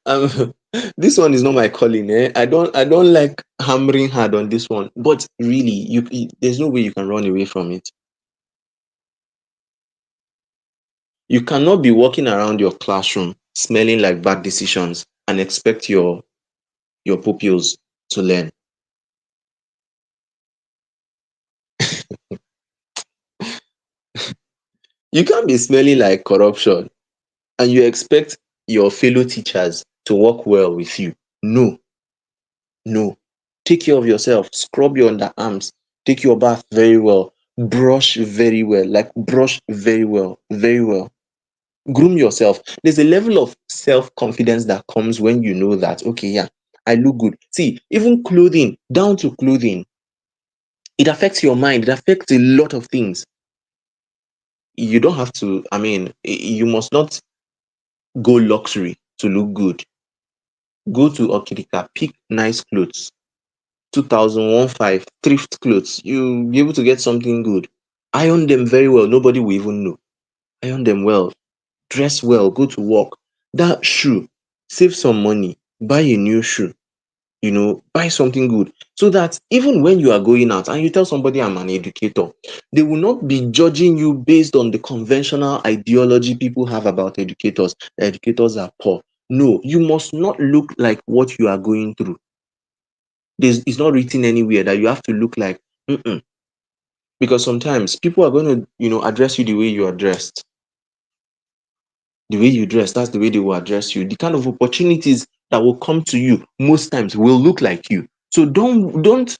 um, this one is not my calling. I don't like hammering hard on this one. But really, there's no way you can run away from it. You cannot be walking around your classroom smelling like bad decisions and expect your pupils to learn. You can't be smelling like corruption and you expect your fellow teachers to work well with you. No, no. Take care of yourself. Scrub your underarms. Take your bath very well. Brush very well. Like brush very well. Very well. Groom yourself. There's a level of self-confidence that comes when you know that, okay, yeah, I look good. See, even clothing, down to clothing, it affects your mind. It affects a lot of things. You don't have to, you must not go luxury to look good. Go to Okirika, pick nice clothes. 2015 thrift clothes. You'll be able to get something good. Iron them very well. Nobody will even know. Iron them well. Dress well. Go to work. That shoe. Save some money. Buy a new shoe. Buy something good. So that even when you are going out and you tell somebody I'm an educator, they will not be judging you based on the conventional ideology people have about educators. The educators are poor. No, you must not look like what you are going through. It's not written anywhere that you have to look like. Mm-mm. Because sometimes people are going to, address you the way you are dressed. The way you dress, that's the way they will address you. The kind of opportunities that will come to you most times will look like you. So don't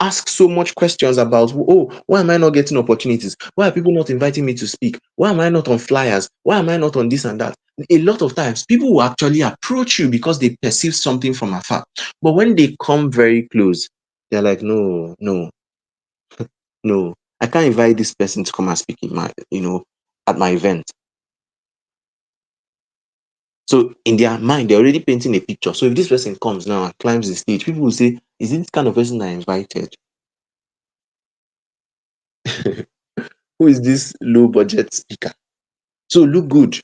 ask so much questions about, oh, why am I not getting opportunities? Why are people not inviting me to speak? Why am I not on flyers? Why am I not on this and that? A lot of times people will actually approach you because they perceive something from afar. But when they come very close, they're like, no, no, no. I can't invite this person to come and speak in at my event. So in their mind, they're already painting a picture. So if this person comes now and climbs the stage, people will say, is it this kind of person I invited? Who is this low budget speaker? So look good.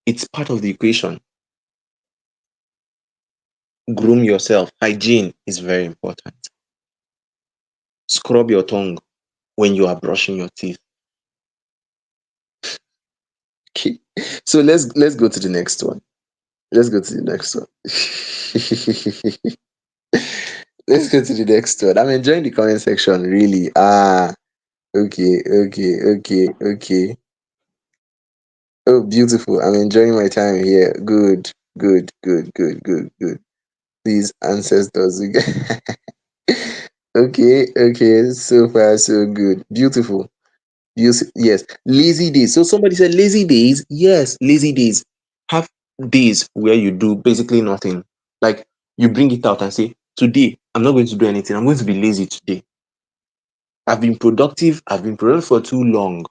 It's part of the equation. Groom yourself. Hygiene is very important. Scrub your tongue when you are brushing your teeth. Okay. So let's go to the next one. Let's go to the next one. Let's go to the next one. I'm enjoying the comment section, really. Okay, okay, okay, okay. Oh, beautiful. I'm enjoying my time here. Good, good, good, good, good, good. These ancestors. Okay, okay. So far, so good. Beautiful. Yes. Lazy days. So somebody said lazy days. Yes, lazy days. Have days where you do basically nothing. Like you bring it out and say, today, I'm not going to do anything. I'm going to be lazy today. I've been productive. I've been productive for too long.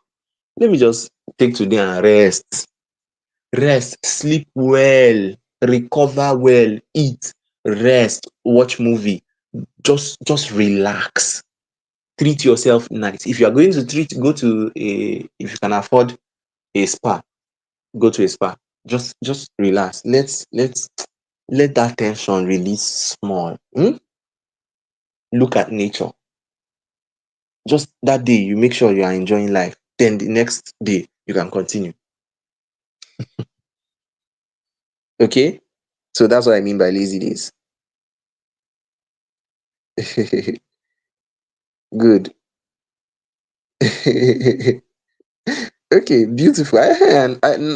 Let me just take today and rest. Rest, sleep well, recover well, eat, rest, watch movie. Just relax. Treat yourself nice. If you are going to go to if you can afford a spa, go to a spa. Just relax. Let's let that tension release small. Look at nature. Just that day, you make sure you are enjoying life. Then the next day, you can continue. Okay? So that's what I mean by lazy days. Good. Okay, beautiful.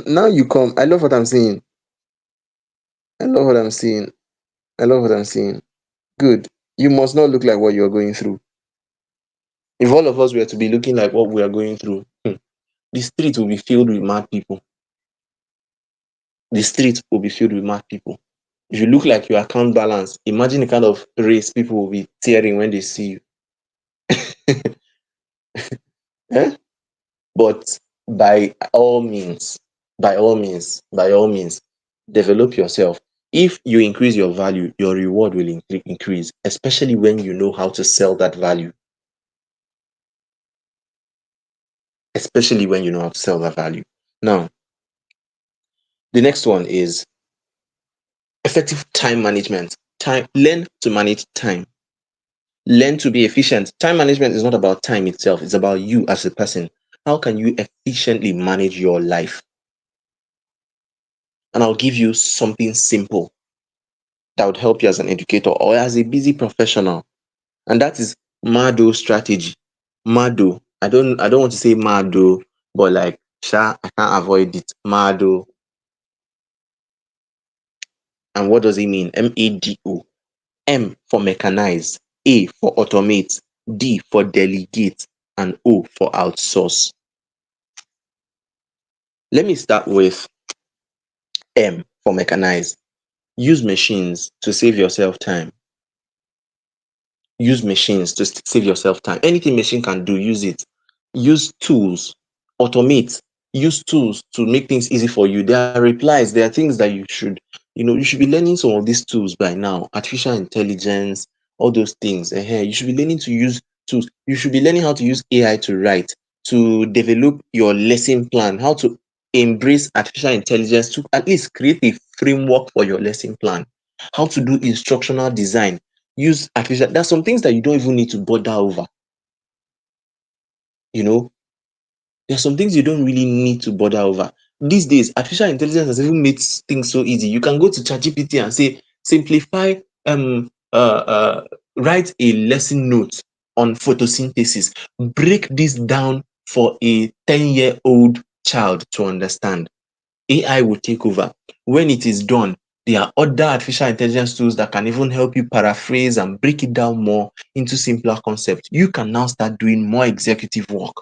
Now you come. I love what I'm seeing. I love what I'm seeing. I love what I'm seeing. Good. You must not look like what you're going through. If all of us were to be looking like what we are going through, the street will be filled with mad people. The street will be filled with mad people. If you look like your account balance, imagine the kind of race people will be tearing when they see you. Eh? But by all means, develop yourself. If you increase your value, your reward will increase, especially when you know how to sell that value. Especially when you know how to sell that value. Now, the next one is effective time management. Learn to manage time. Learn to be efficient. Time management is not about time itself, it's about you as a person. How can you efficiently manage your life? And I'll give you something simple that would help you as an educator or as a busy professional. And that is MADO strategy. MADO. I don't want to say MADO, but like I can't avoid it. MADO. And what does it mean? MADO. M for mechanize, A for automate, D for delegate, and O for outsource. Let me start with M for mechanize. Use machines to save yourself time. Use machines to save yourself time. Anything machine can do, use it. Use tools, automate. Use tools to make things easy for you. There are replies, there are things that you should be learning some of these tools by now. Artificial intelligence, all those things. You should be learning to use tools. You should be learning how to use AI to write, to develop your lesson plan, how to embrace artificial intelligence to at least create a framework for your lesson plan, how to do instructional design. Use artificial. There's some things that you don't even need to bother over. You know, there's some things you don't really need to bother over. These days, artificial intelligence has even made things so easy. You can go to ChatGPT and say, simplify, write a lesson note on photosynthesis. Break this down for a 10-year-old child to understand. AI will take over. When it is done, there are other artificial intelligence tools that can even help you paraphrase and break it down more into simpler concepts. You can now start doing more executive work.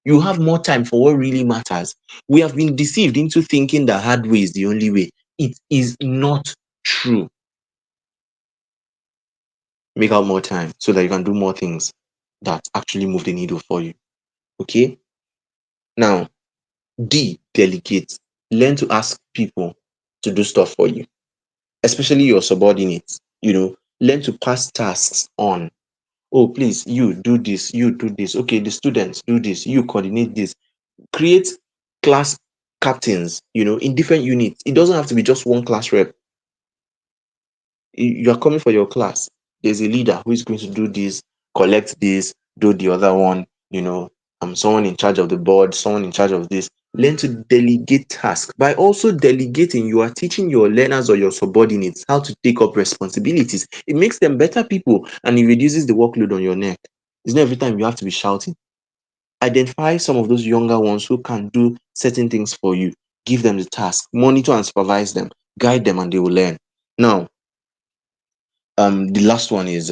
You have more time for what really matters. We have been deceived into thinking that hard way is the only way. It is not true. Make out more time so that you can do more things that actually move the needle for you. Okay? Now, D, delegate. Learn to ask people to do stuff for you, especially your subordinates. Learn to pass tasks on. Oh, please, you do this, you do this. Okay, the students do this, you coordinate this. Create class captains, in different units. It doesn't have to be just one class rep. You are coming for your class. There's a leader who is going to do this, collect this, do the other one. Someone in charge of the board, someone in charge of this. Learn to delegate tasks. By also delegating, you are teaching your learners or your subordinates how to take up responsibilities. It makes them better people and it reduces the workload on your neck. It's not every time you have to be shouting. Identify some of those younger ones who can do certain things for you. Give them the task, monitor and supervise them, guide them, and they will learn. Now, the last one is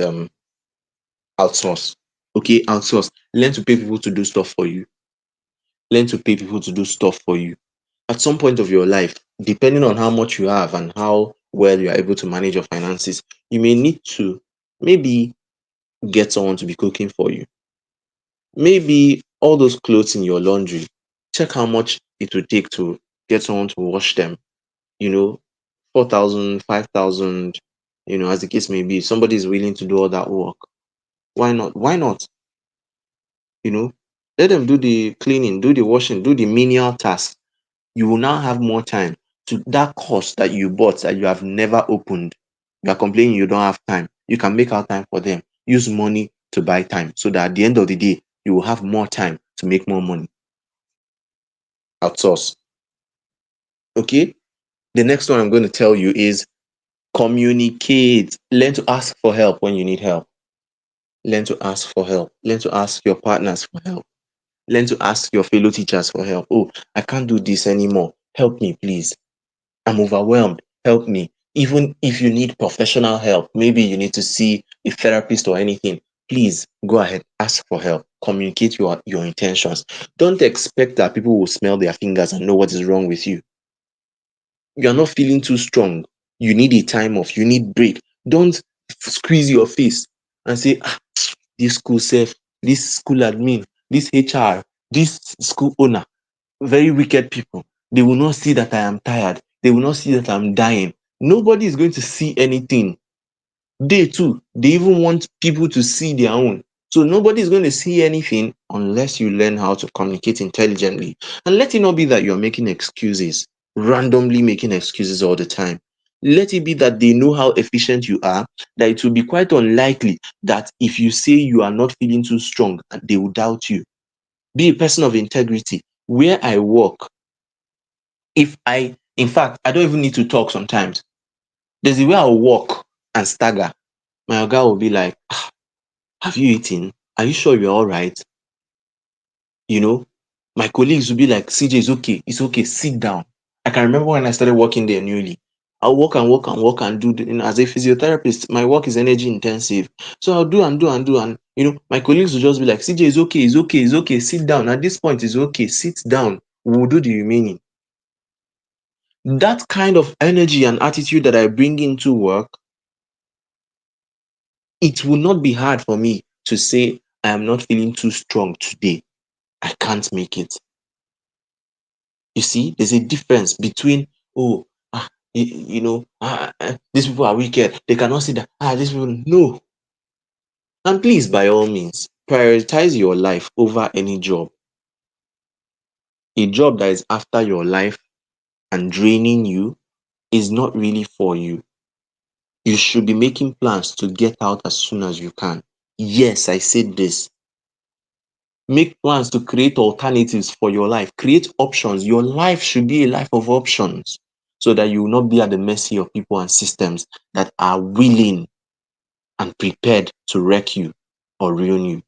outsource. Okay, outsource. Learn to pay people to do stuff for you. Learn to pay people to do stuff for you. At some point of your life, depending on how much you have and how well you are able to manage your finances, you may need to maybe get someone to be cooking for you. Maybe all those clothes in your laundry, check how much it would take to get someone to wash them. You know, 4,000, 5,000. As the case may be. If somebody is willing to do all that work, why not? Why not? You know, let them do the cleaning, do the washing, do the menial tasks. You will now have more time to that course that you bought that you have never opened. You are complaining you don't have time. You can make out time for them. Use money to buy time so that at the end of the day, you will have more time to make more money. Outsource. Okay. The next one I'm going to tell you is communicate. Learn to ask for help when you need help. Learn to ask for help. Learn to ask your partners for help. Learn to ask your fellow teachers for help. Oh, I can't do this anymore. Help me, please. I'm overwhelmed. Help me. Even if you need professional help, maybe you need to see a therapist or anything, please go ahead, ask for help. Communicate your intentions. Don't expect that people will smell their fingers and know what is wrong with you. You're not feeling too strong. You need a time off. You need break. Don't squeeze your face and say, this school self, this school admin, this HR, this school owner, very wicked people. They will not see that I am tired. They will not see that I'm dying. Nobody is going to see anything. They too, they even want people to see their own. So nobody is going to see anything unless you learn how to communicate intelligently. And let it not be that you're making excuses, randomly making excuses all the time. Let it be that they know how efficient you are, that it will be quite unlikely that if you say you are not feeling too strong, they will doubt you. Be a person of integrity. Where I work, in fact, I don't even need to talk sometimes. There's a way I'll walk and stagger. My guy will be like, have you eaten? Are you sure you're all right? You know, my colleagues will be like, CJ, it's okay, sit down. I can remember when I started working there newly. I'll walk and walk and walk and do, as a physiotherapist, my work is energy intensive. So I'll do and do and do. And, my colleagues will just be like, CJ, it's okay, sit down. At this point, it's okay, sit down. We'll do the remaining. That kind of energy and attitude that I bring into work, it will not be hard for me to say, I am not feeling too strong today. I can't make it. You see, there's a difference between, oh, these people are wicked. They cannot see that. These people, no. And please, by all means, prioritize your life over any job. A job that is after your life and draining you is not really for you. You should be making plans to get out as soon as you can. Yes, I said this. Make plans to create alternatives for your life. Create options. Your life should be a life of options so that you will not be at the mercy of people and systems that are willing and prepared to wreck you or ruin you.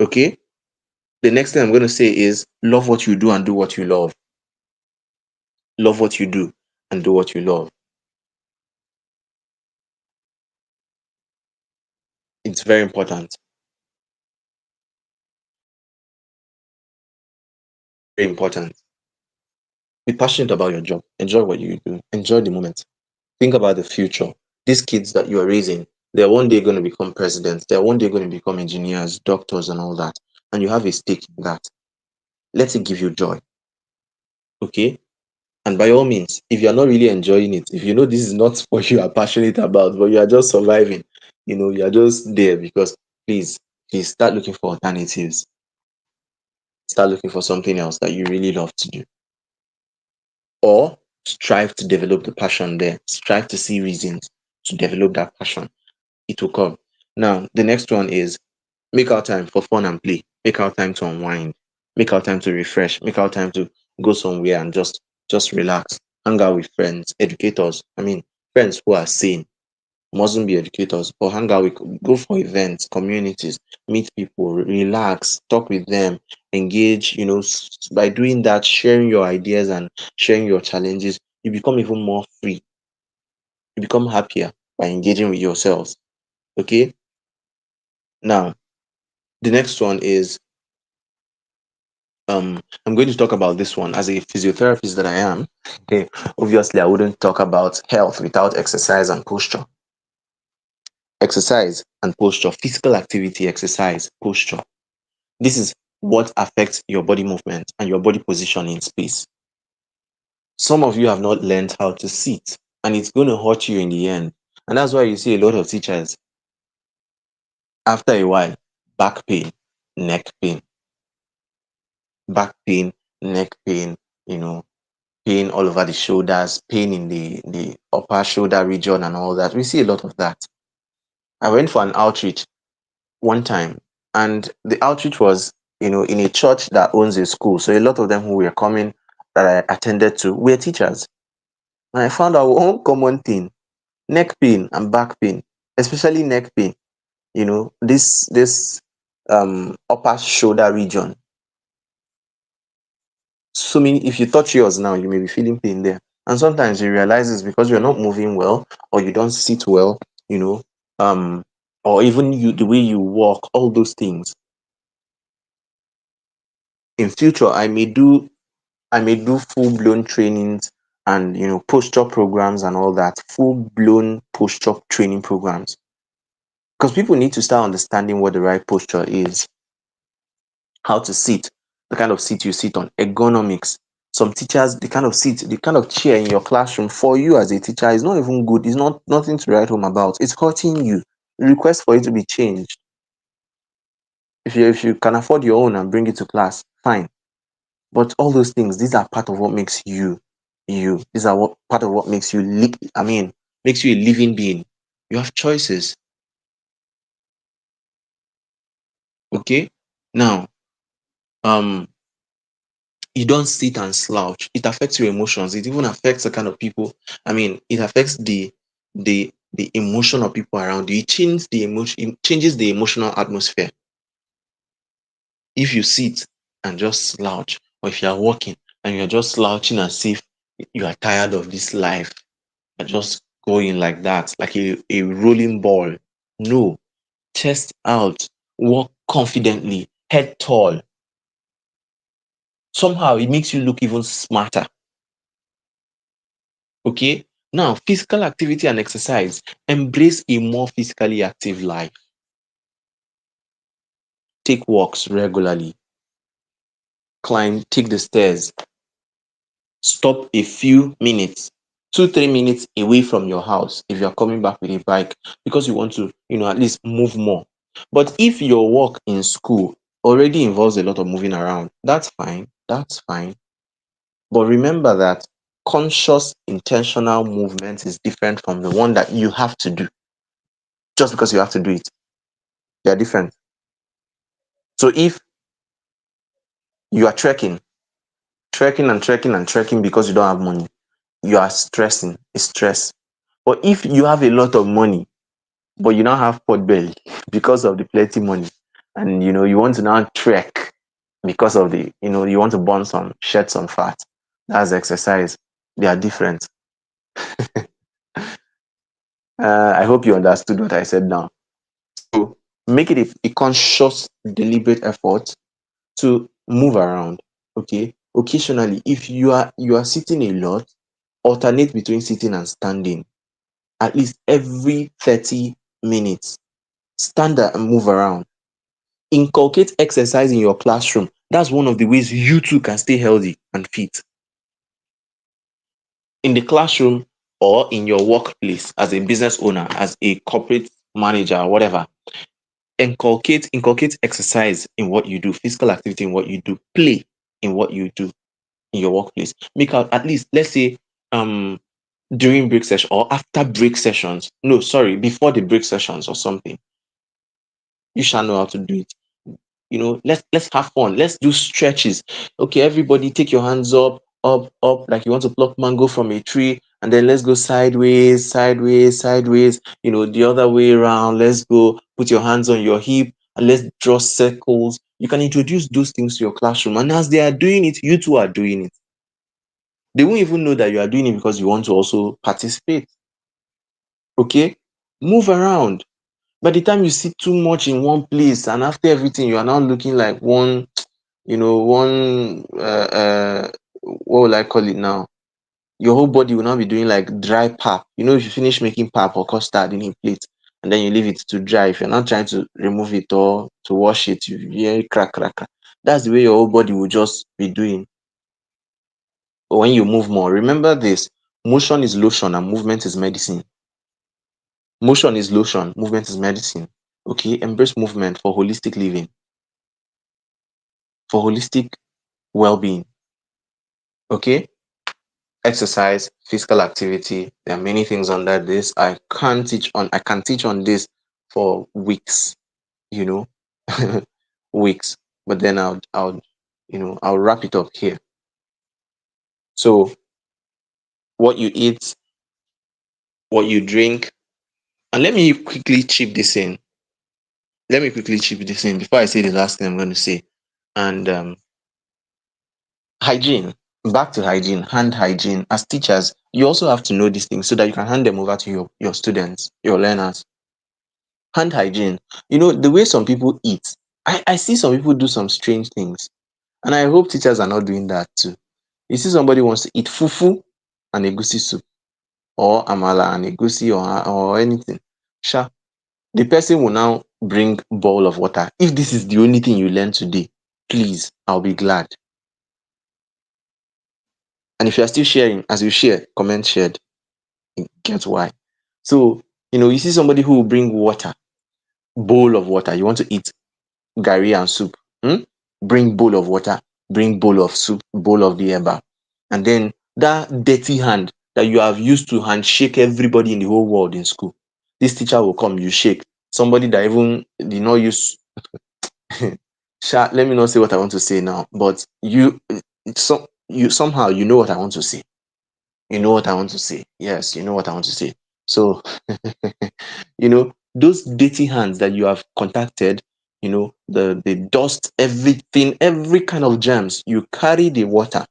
Okay? The next thing I'm going to say is love what you do and do what you love. Love what you do and do what you love. It's very important. Very important. Be passionate about your job. Enjoy what you do. Enjoy the moment. Think about the future. These kids that you are raising, they're one day going to become presidents. They're one day going to become engineers, doctors, and all that. And you have a stake in that. Let it give you joy. Okay? And by all means, if you're not really enjoying it, if you know this is not what you are passionate about, but you are just surviving, you are just there because please start looking for alternatives. Start looking for something else that you really love to do. Or strive to develop the passion there. Strive to see reasons to develop that passion. It will come. Now, the next one is make out time for fun and play. Make out time to unwind. Make out time to refresh. Make out time to go somewhere and just relax. Hang out with friends, educators. I mean, friends who are sane. Mustn't be educators, but hang out with, go for events, communities, meet people, relax, talk with them, engage. By doing that, sharing your ideas and sharing your challenges, you become even more free. You become happier by engaging with yourselves. Okay. Now, the next one is I'm going to talk about this one as a physiotherapist that I am. Okay, obviously I wouldn't talk about health without exercise and posture. Exercise and posture, physical activity, exercise, posture. This is what affects your body movement and your body position in space. Some of you have not learned how to sit, and it's going to hurt you in the end. And that's why you see a lot of teachers, after a while, back pain, neck pain, back pain, neck pain, you know, pain all over the shoulders, pain in the upper shoulder region, and all that. We see a lot of that. I went for an outreach one time, and the outreach was, in a church that owns a school. So a lot of them who were coming that I attended to were teachers. And I found out one common thing: neck pain and back pain, especially neck pain. This upper shoulder region. So many, if you touch yours now, you may be feeling pain there. And sometimes you realize it's because you're not moving well, or you don't sit well, you know, um, or even the way you walk, all those things. In future, I may do full blown trainings and posture programs and all that, full blown posture training programs, because people need to start understanding what the right posture is, how to sit, the kind of seat you sit on, ergonomics. Some teachers, the kind of seat, the kind of chair in your classroom for you as a teacher is not even good. It's not nothing to write home about. It's hurting you. Request for it to be changed. If you can afford your own and bring it to class, fine. But all those things, these are part of what makes you you. These are what part of what makes you makes you a living being. You have choices. Okay? Now, um, you don't sit and slouch. It affects your emotions. It even affects the kind of people. It affects the emotion of people around you. It changes the emotion. It changes the emotional atmosphere. If you sit and just slouch, or if you are walking and you're just slouching as if you are tired of this life, you're just going like that, like a rolling ball. No, chest out, walk confidently, head tall. Somehow it makes you look even smarter. Okay. Now, physical activity and exercise. Embrace a more physically active life. Take walks regularly. Climb, take the stairs. Stop a few minutes, 2, 3 minutes away from your house if you're coming back with a bike because you want to, at least move more. But if your work in school already involves a lot of moving around, that's fine. That's fine. But remember that conscious, intentional movement is different from the one that you have to do just because you have to do it. They are different. So if you are trekking and trekking and trekking because you don't have money, you are stressing. It's stress. But if you have a lot of money, but you now have pot belly because of the plenty money, and you want to now trek because of the you want to burn some, shed some fat. That's exercise. They are different. I hope you understood what I said now. So make it a conscious, deliberate effort to move around. Okay. Occasionally, if you are sitting a lot, alternate between sitting and standing at least every 30 minutes. Stand there and move around. Inculcate exercise in your classroom. That's one of the ways you too can stay healthy and fit. In the classroom or in your workplace as a business owner, as a corporate manager, or whatever, inculcate exercise in what you do, physical activity in what you do, play in what you do in your workplace. Make out at least, let's say, um during break session or after break sessions. No, sorry, before the break sessions or something. You shall know how to do it. Let's have fun. Let's do stretches. Okay, everybody take your hands up, up, up, like you want to pluck mango from a tree, and then let's go sideways, sideways, sideways, the other way around. Let's go put your hands on your hip and let's draw circles. You can introduce those things to your classroom, and as they are doing it, you too are doing it. They won't even know that you are doing it because you want to also participate. Okay, move around. By the time you sit too much in one place, and after everything, you are now looking like one what will I call it now? Your whole body will now be doing like dry pap. If you finish making pap or custard in a plate and then you leave it to dry, if you're not trying to remove it or to wash it, you hear it crack, crack, crack. That's the way your whole body will just be doing. But when you move more, remember this: motion is lotion and movement is medicine. Motion is lotion, movement is medicine. Okay, embrace movement for holistic living, for holistic well-being. Okay, exercise, physical activity. There are many things under this. I can teach on this for weeks, you know, weeks. But then I'll wrap it up here. So what you eat, what you drink, and let me quickly chip this in. Let me quickly chip this in before I say the last thing I'm going to say. And hygiene. Back to hygiene, hand hygiene. As teachers, you also have to know these things so that you can hand them over to your students, your learners. Hand hygiene. The way some people eat, I see some people do some strange things. And I hope teachers are not doing that too. You see somebody wants to eat fufu and egusi soup, or amala and egusi, or anything. Sure. The person will now bring bowl of water. If this is the only thing you learn today, please, I'll be glad. And if you are still sharing, as you share, comment shared. You get why. So, you see somebody who will bring water, bowl of water. You want to eat gari and soup. Bring bowl of water, bring bowl of soup, bowl of the eba. And then that dirty hand that you have used to handshake everybody in the whole world in school. This teacher will come, you shake. Somebody that even did not use let me not say what I want to say now, but you somehow you know what I want to say. You know what I want to say. Yes, you know what I want to say. So, those dirty hands that you have contacted, the dust, everything, every kind of germs, you carry the water,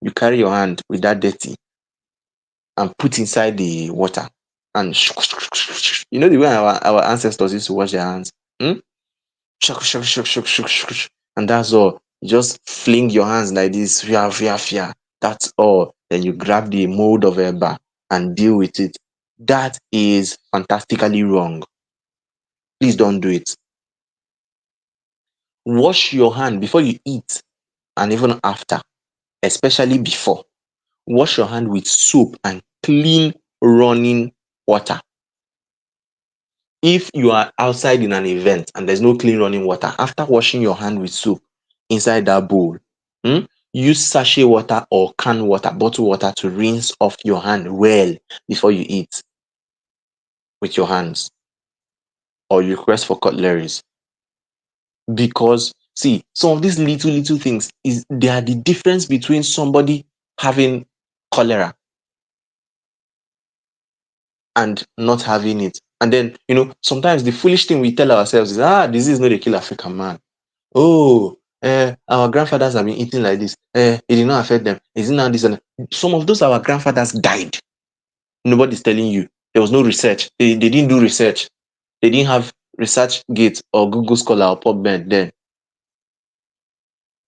you carry your hand with that dirty and put inside the water. And the way our ancestors used to wash their hands. Hmm? Shuk, shuk, shuk, shuk, shuk, shuk, shuk. And that's all. You just fling your hands like this, fia, fia, fia. That's all. Then you grab the mold of eba and deal with it. That is fantastically wrong. Please don't do it. Wash your hand before you eat and even after, especially before. Wash your hand with soap and clean running water. If you are outside in an event and there's no clean running water, after washing your hand with soap inside that bowl, hmm, use sachet water or canned water, bottled water to rinse off your hand well before you eat with your hands. or you request for cutleries. Because see, some of these little things is they are the difference between somebody having cholera and not having it. And then, sometimes the foolish thing we tell ourselves is, disease no dey kill African man. Oh, our grandfathers have been eating like this. It did not affect them. Is it now this? And some of those our grandfathers died. Nobody's telling you. There was no research. They didn't do research. They didn't have research gate or Google Scholar or PubMed then.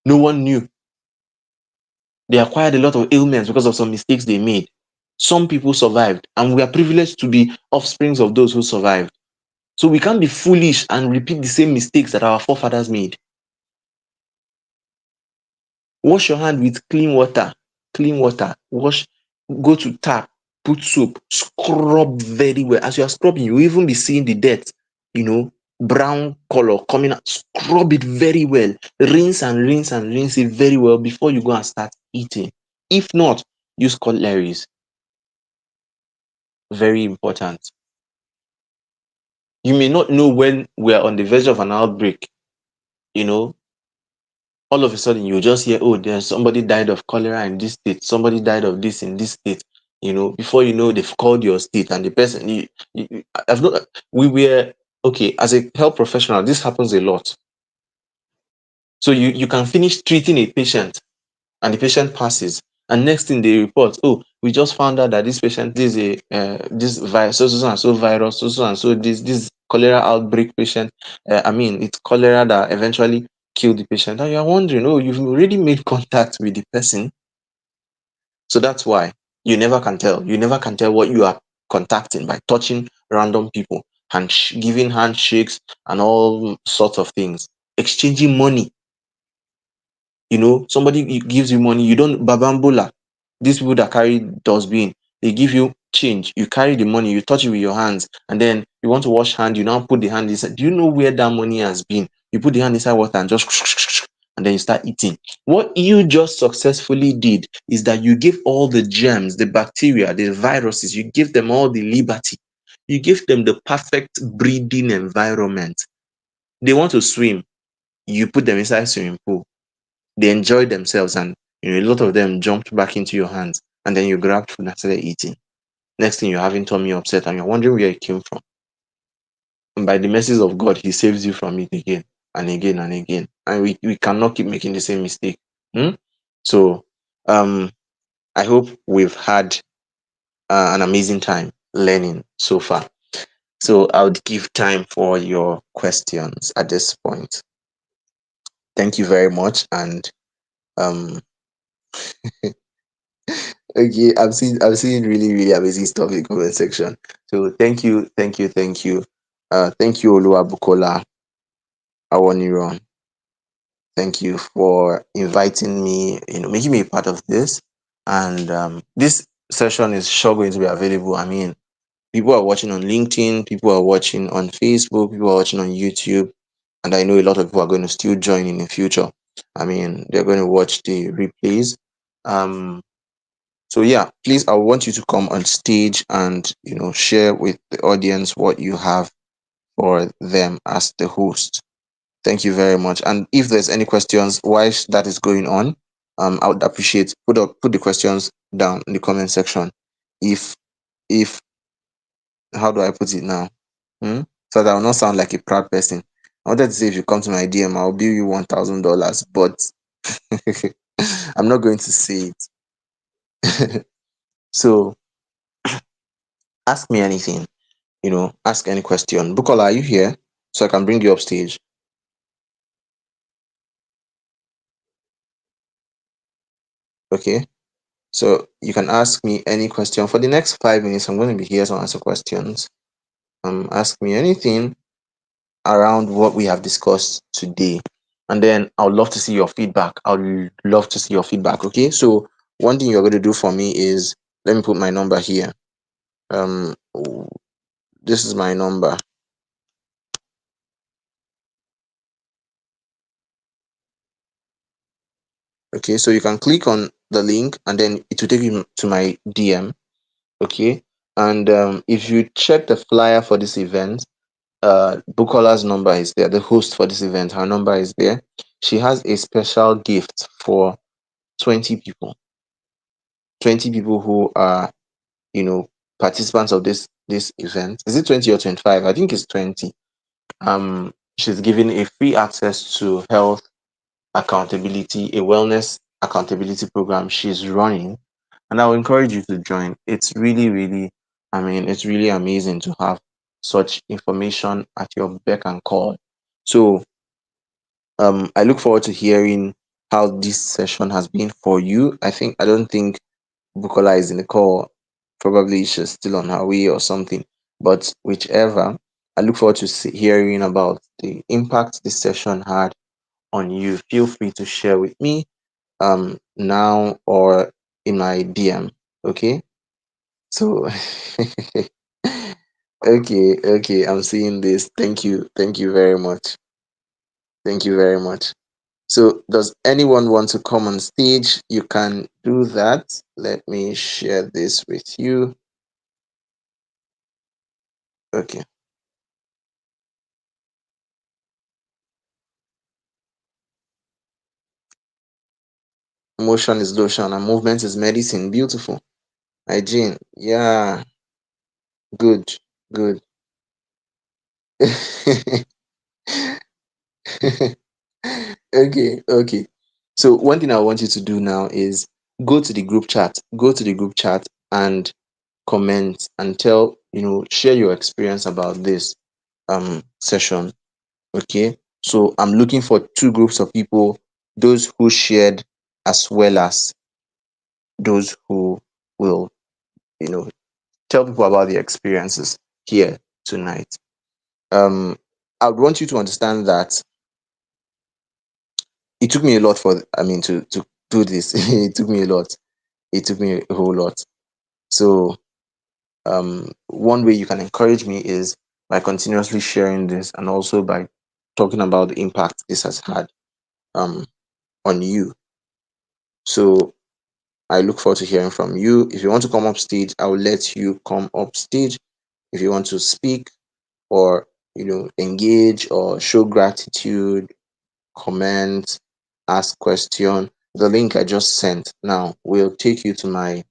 No one knew. They acquired a lot of ailments because of some mistakes they made. Some people survived, and we are privileged to be offsprings of those who survived. So we can't be foolish and repeat the same mistakes that our forefathers made. Wash your hand with clean water. Clean water. Wash, go to tap, put soap, scrub very well. As you are scrubbing, you will even be seeing the dirt, brown color coming out. Scrub it very well. Rinse and rinse and rinse it very well before you go and start eating. If not, use cutleries. Very important. You may not know when we're on the verge of an outbreak, you know, all of a sudden you just hear, oh, there's somebody died of cholera in this state, somebody died of this in this state. Before you know, they've called your state, and the person I've not we were okay as a health professional. This happens a lot. So you can finish treating a patient, and the patient passes, and next thing they report, oh, we just found out that this patient is a this virus, so and so virus, so and so this cholera outbreak patient. It's cholera that eventually killed the patient, and you're wondering, oh, you've already made contact with the person. So that's why you never can tell. You never can tell what you are contacting by touching random people and giving handshakes and all sorts of things, exchanging money. Somebody gives you money, you don't babambola. These people that carry dustbin, they give you change. You carry the money, you touch it with your hands, and then you want to wash hand, you now put the hand inside. Do you know where that money has been? You put the hand inside water and just and then you start eating. What you just successfully did is that you give all the germs, the bacteria, the viruses, you give them all the liberty. You give them the perfect breeding environment. They want to swim, you put them inside swimming pool. They enjoyed themselves, and a lot of them jumped back into your hands, and then you grabbed food and started eating. Next thing, you're having tummy upset and you're wondering where it came from. And by the mercies of God, He saves you from it again and again and again. And we cannot keep making the same mistake. So I hope we've had an amazing time learning so far. So I would give time for your questions at this point. Thank you very much. And um okay, I'm seeing really, really amazing stuff in the comment section. So thank you, thank you, thank you. Thank you, Oluwabukola Awoniran. Thank you for inviting me, making me a part of this. And this session is sure going to be available. People are watching on LinkedIn, people are watching on Facebook, people are watching on YouTube, and I know a lot of people are going to still join in the future. They're going to watch the replays. So yeah, please, I want you to come on stage and share with the audience what you have for them as the host. Thank you very much. And if there's any questions while that is going on, I would appreciate put the questions down in the comment section. If how do I put it now? So that I will not sound like a proud person. I wanted to say if you come to my DM, I'll bill you $1,000, but I'm not going to say it. So ask me anything. Ask any question. Bukola, are you here? So I can bring you up stage. Okay. So you can ask me any question. For the next 5 minutes, I'm going to be here to answer questions. Ask me anything around what we have discussed today. And then I would love to see your feedback. I would love to see your feedback. Okay. So one thing you're going to do for me is let me put my number here. This is my number. Okay, so you can click on the link and then it will take you to my DM. Okay, and if you check the flyer for this event, Bukola's number is there. The host for this event, her number is there. She has a special gift for 20 people. 20 people who are, you know, participants of this event. Is it 20 or 25? I think it's 20. She's giving a free access to health accountability, a wellness accountability program she's running. And I will encourage you to join. It's really, really, I mean, it's really amazing to have such information at your beck and call. So I look forward to hearing how this session has been for you. I don't think Bukola is in the call. Probably she's still on her way or something. But whichever, I look forward to hearing about the impact this session had on you. Feel free to share with me now or in my DM. Okay. So okay, I'm seeing this. Thank you very much. Thank you very much. So, does anyone want to come on stage? You can do that. Let me share this with you. Okay. Motion is lotion and movement is medicine. Beautiful. Hygiene. Yeah. Good. Good. Okay. Okay. So, one thing I want you to do now is go to the group chat. Go to the group chat and comment and tell, share your experience about this session. Okay. So I'm looking for two groups of people, those who shared as well as those who will, you know, tell people about their experiences here tonight. Um, I would want you to understand that it took me a lot to do this. It took me a lot. It took me a whole lot. So one way you can encourage me is by continuously sharing this and also by talking about the impact this has had um, on you. So I look forward to hearing from you. If you want to come up stage, I will let you come up stage. If you want to speak or engage or show gratitude, comment, ask question, the link I just sent now will take you to my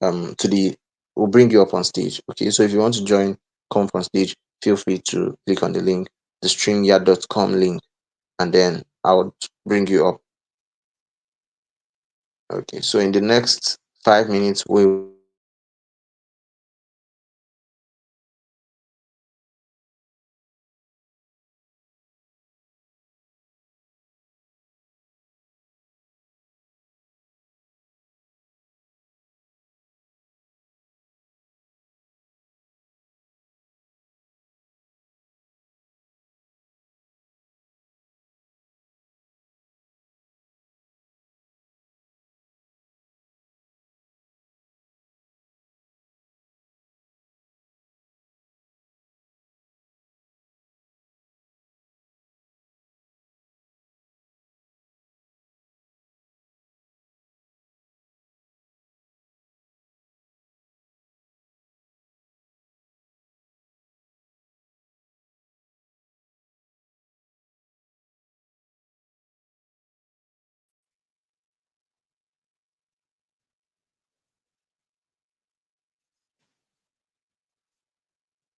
to the will bring you up on stage. Okay, so if you want to join, come up on stage, feel free to click on the link, the streamyard.com link, and then I'll bring you up. Okay, so in the next 5 minutes, we will be starting the session.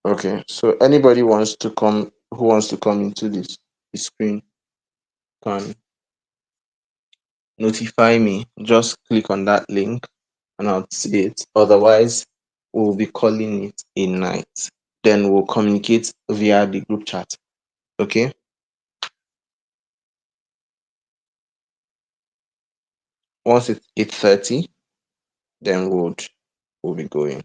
Okay, so anybody who wants to come into this the screen can notify me. Just click on that link and I'll see it. Otherwise, we'll be calling it a night. Then we'll communicate via the group chat. Okay. Once it's 8:30, then we'll be going.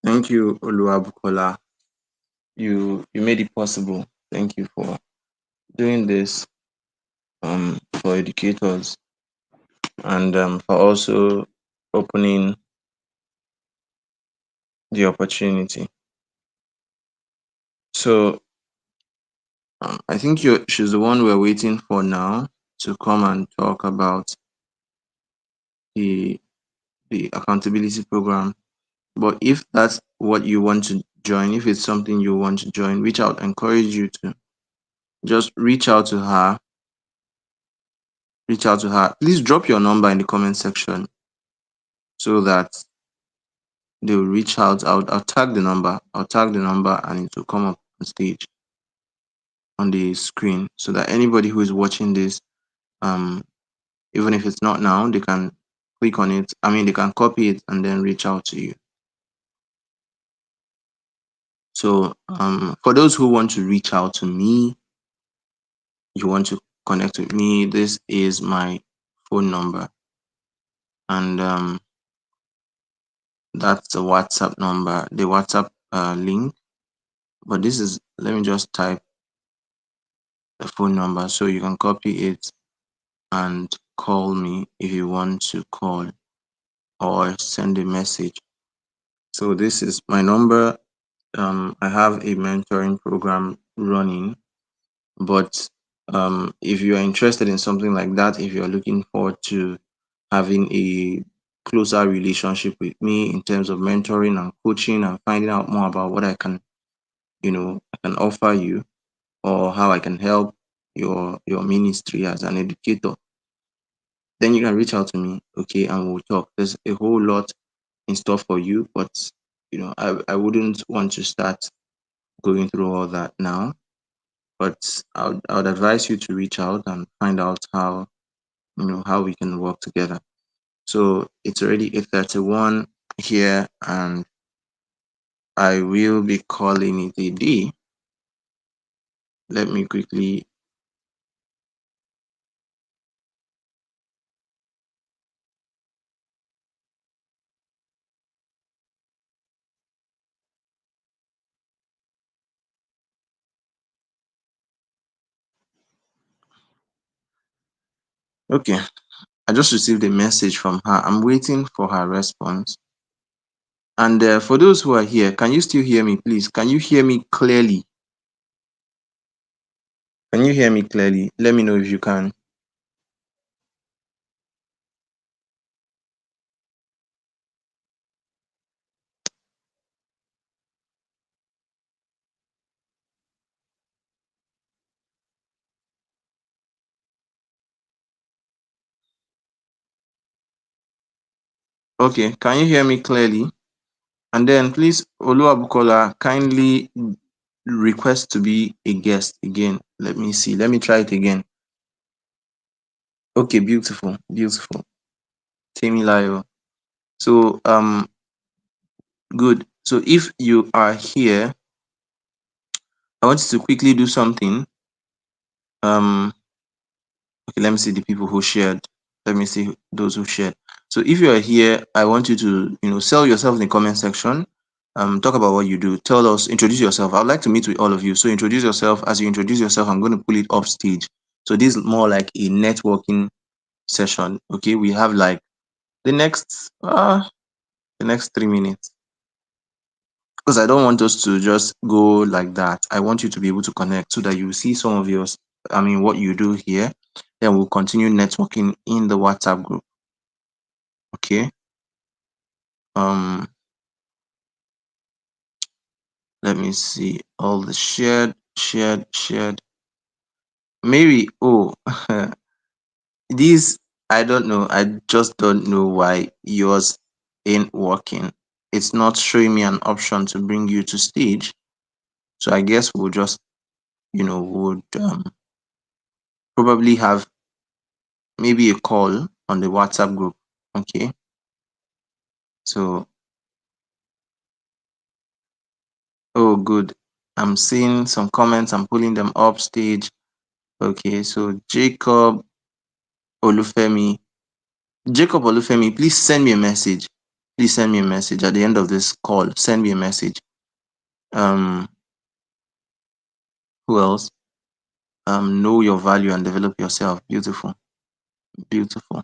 Thank you, Oluwabukola. you made it possible. Thank you for doing this for educators, and for also opening the opportunity. So I think she's the one we're waiting for now to come and talk about the the accountability program. But if that's what you want to join, if it's something you want to join, reach out. Encourage you to just reach out to her. Reach out to her. Please drop your number in the comment section so that they'll reach out. I'll tag the number. I'll tag the number and it will come up on stage on the screen so that anybody who is watching this, um, even if it's not now, they can click on it. I mean, they can copy it and then reach out to you. So for those who want to reach out to me, you want to connect with me, this is my phone number, and that's the WhatsApp number, the WhatsApp link. But this is, let me just type the phone number so you can copy it and call me if you want to call or send a message. So this is my number. I have a mentoring program running, but if you are interested in something like that, if you're looking forward to having a closer relationship with me in terms of mentoring and coaching and finding out more about what I can, I can offer you, or how I can help your ministry as an educator, then you can reach out to me, okay, and we'll talk. There's a whole lot in store for you, but I wouldn't want to start going through all that now. But I would advise you to reach out and find out how we can work together. So it's already 8:31 here, and I will be calling it a day. Let me quickly. Okay, I just received a message from her. I'm waiting for her response. And for those who are here, can you still hear me, please? Can you hear me clearly? Can you hear me clearly? Let me know if you can. Okay, can you hear me clearly? And then please, Oluwabukola, kindly request to be a guest again. Let me see. Let me try it again. Okay, beautiful, beautiful. Temilayo. So good. So if you are here, I want you to quickly do something. Okay, let me see the people who shared. Let me see those who shared. So if you are here, I want you to, sell yourself in the comment section. Talk about what you do. Tell us, introduce yourself. I would like to meet with all of you. So introduce yourself. As you introduce yourself, I'm going to pull it off stage. So this is more like a networking session. Okay, we have like the next 3 minutes, because I don't want us to just go like that. I want you to be able to connect so that you see some of yours. I mean, what you do here. Then we'll continue networking in the WhatsApp group. Okay. Let me see all the shared. Maybe this, I don't know. I just don't know why yours ain't working. It's not showing me an option to bring you to stage. So I guess we'll just, would probably have maybe a call on the WhatsApp group. Okay. So, oh, good. I'm seeing some comments. I'm pulling them up stage. Okay. So Jacob Olufemi. Jacob Olufemi, please send me a message. Please send me a message at the end of this call. Send me a message. Who else? Know your value and develop yourself. Beautiful. Beautiful.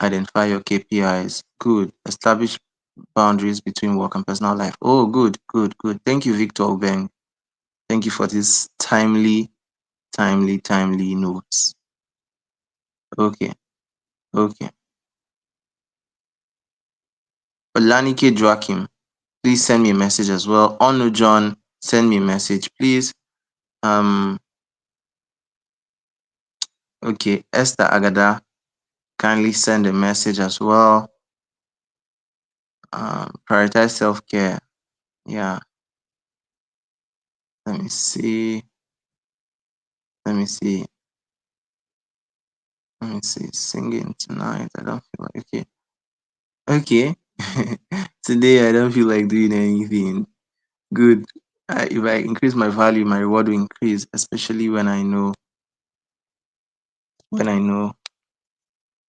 Identify your KPIs. Good. Establish boundaries between work and personal life. Oh, good, good, good. Thank you, Victor Obeng. Thank you for this timely notes. Okay, okay. Olanike Joachim, please send me a message as well. Onu John, send me a message, please. Okay. Esther Agada, kindly send a message as well. Prioritize self-care. Yeah. Let me see. Let me see. Let me see. Singing tonight. I don't feel like okay. Okay. Today I don't feel like doing anything. Good. If I increase my value, my reward will increase, especially when I know.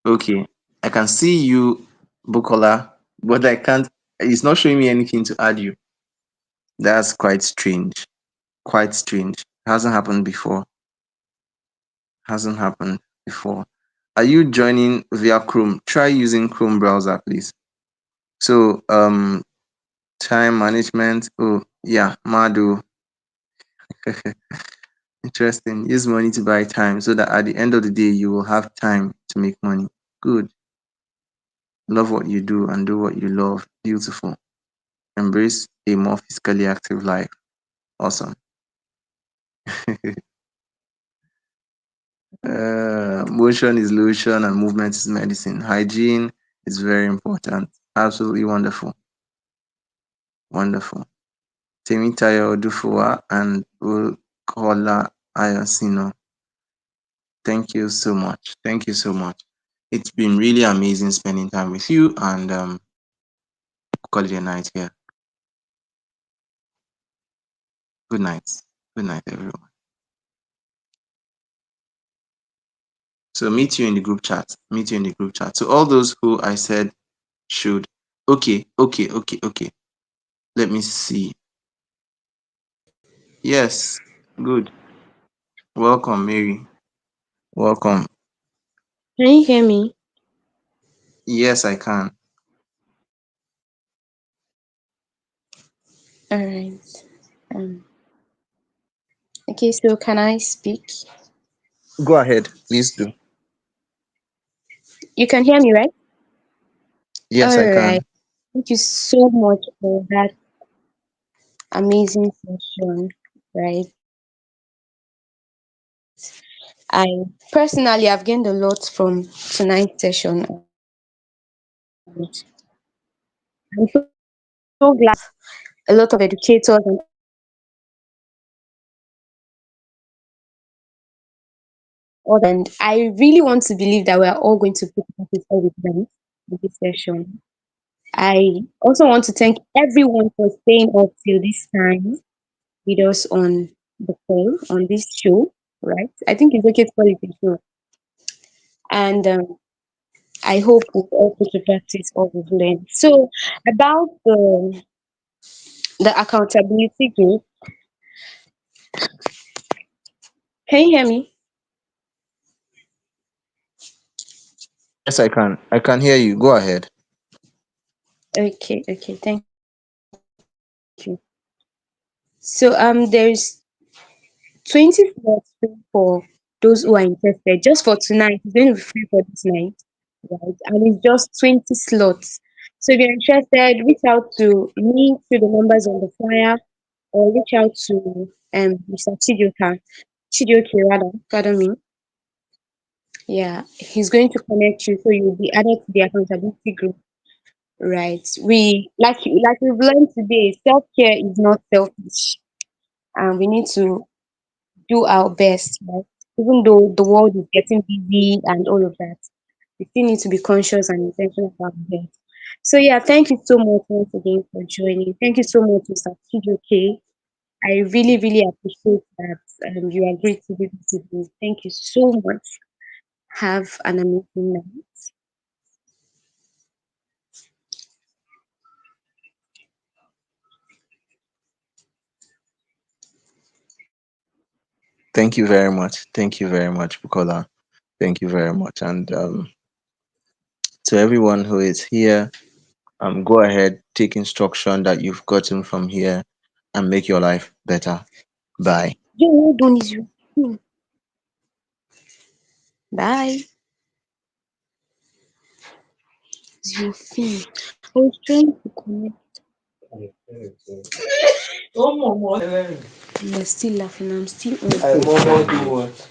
Okay. I can see you, Bukola, but I can't. It's not showing me anything to add you. That's quite strange. Quite strange. Hasn't happened before. Hasn't happened before. Are you joining via Chrome? Try using Chrome browser, please. So, time management. Oh, yeah, Madu. Interesting. Use money to buy time so that at the end of the day, you will have time to make money. Good. Love what you do and do what you love. Beautiful. Embrace a more physically active life. Awesome. Motion is lotion and movement is medicine. Hygiene is very important. Absolutely wonderful. Wonderful. Temitayo Odufuwa and Bukola Ayosino. Thank you so much. Thank you so much. It's been really amazing spending time with you and call it a night here. Good night. Good night, everyone. So meet you in the group chat. Meet you in the group chat. So all those who I said should. Okay. Let me see. Yes. Good. Welcome, Mary. Welcome. Can you hear me? Yes, I can. All right. Um, okay, so can I speak? Go ahead. Please do. You can hear me, right? Yes, All I right. can. Thank you so much for that amazing session, right? I personally have gained a lot from tonight's session. I'm so glad a lot of educators and all, and I really want to believe that we are all going to put practice all with them in this session. I also want to thank everyone for staying up till this time with us on the call on this show, right? I think it's okay to call it a show. And I hope we'll all put to practice all we've learned. So, about the accountability group, can you hear me? Yes, I can. I can hear you. Go ahead. Okay, thank you. So, there's 20 slots free for those who are interested. Just for tonight, it's going to be free for this night, right? And it's just 20 slots. So if you're interested, reach out to me through the numbers on the flyer, or reach out to Mr. Chidioke rather, pardon me. Yeah, he's going to connect you so you'll be added to the accountability group, right? Like we've learned today, self-care is not selfish, and we need to do our best, right? Even though the world is getting busy and all of that, we still need to be conscious and intentional about it. So yeah, thank you so much once again for joining. Thank you so much, Mr. K. I really, really appreciate that you agreed to do this with me. Thank you so much. Have an amazing night. Thank you very much. Thank you very much, Bukola. Thank you very much. And to everyone who is here, go ahead, take instruction that you've gotten from here and make your life better. Bye. Yeah, well done is you. Bye. Zufin. I was trying to connect. You're still laughing. I'm still on. I want to do what?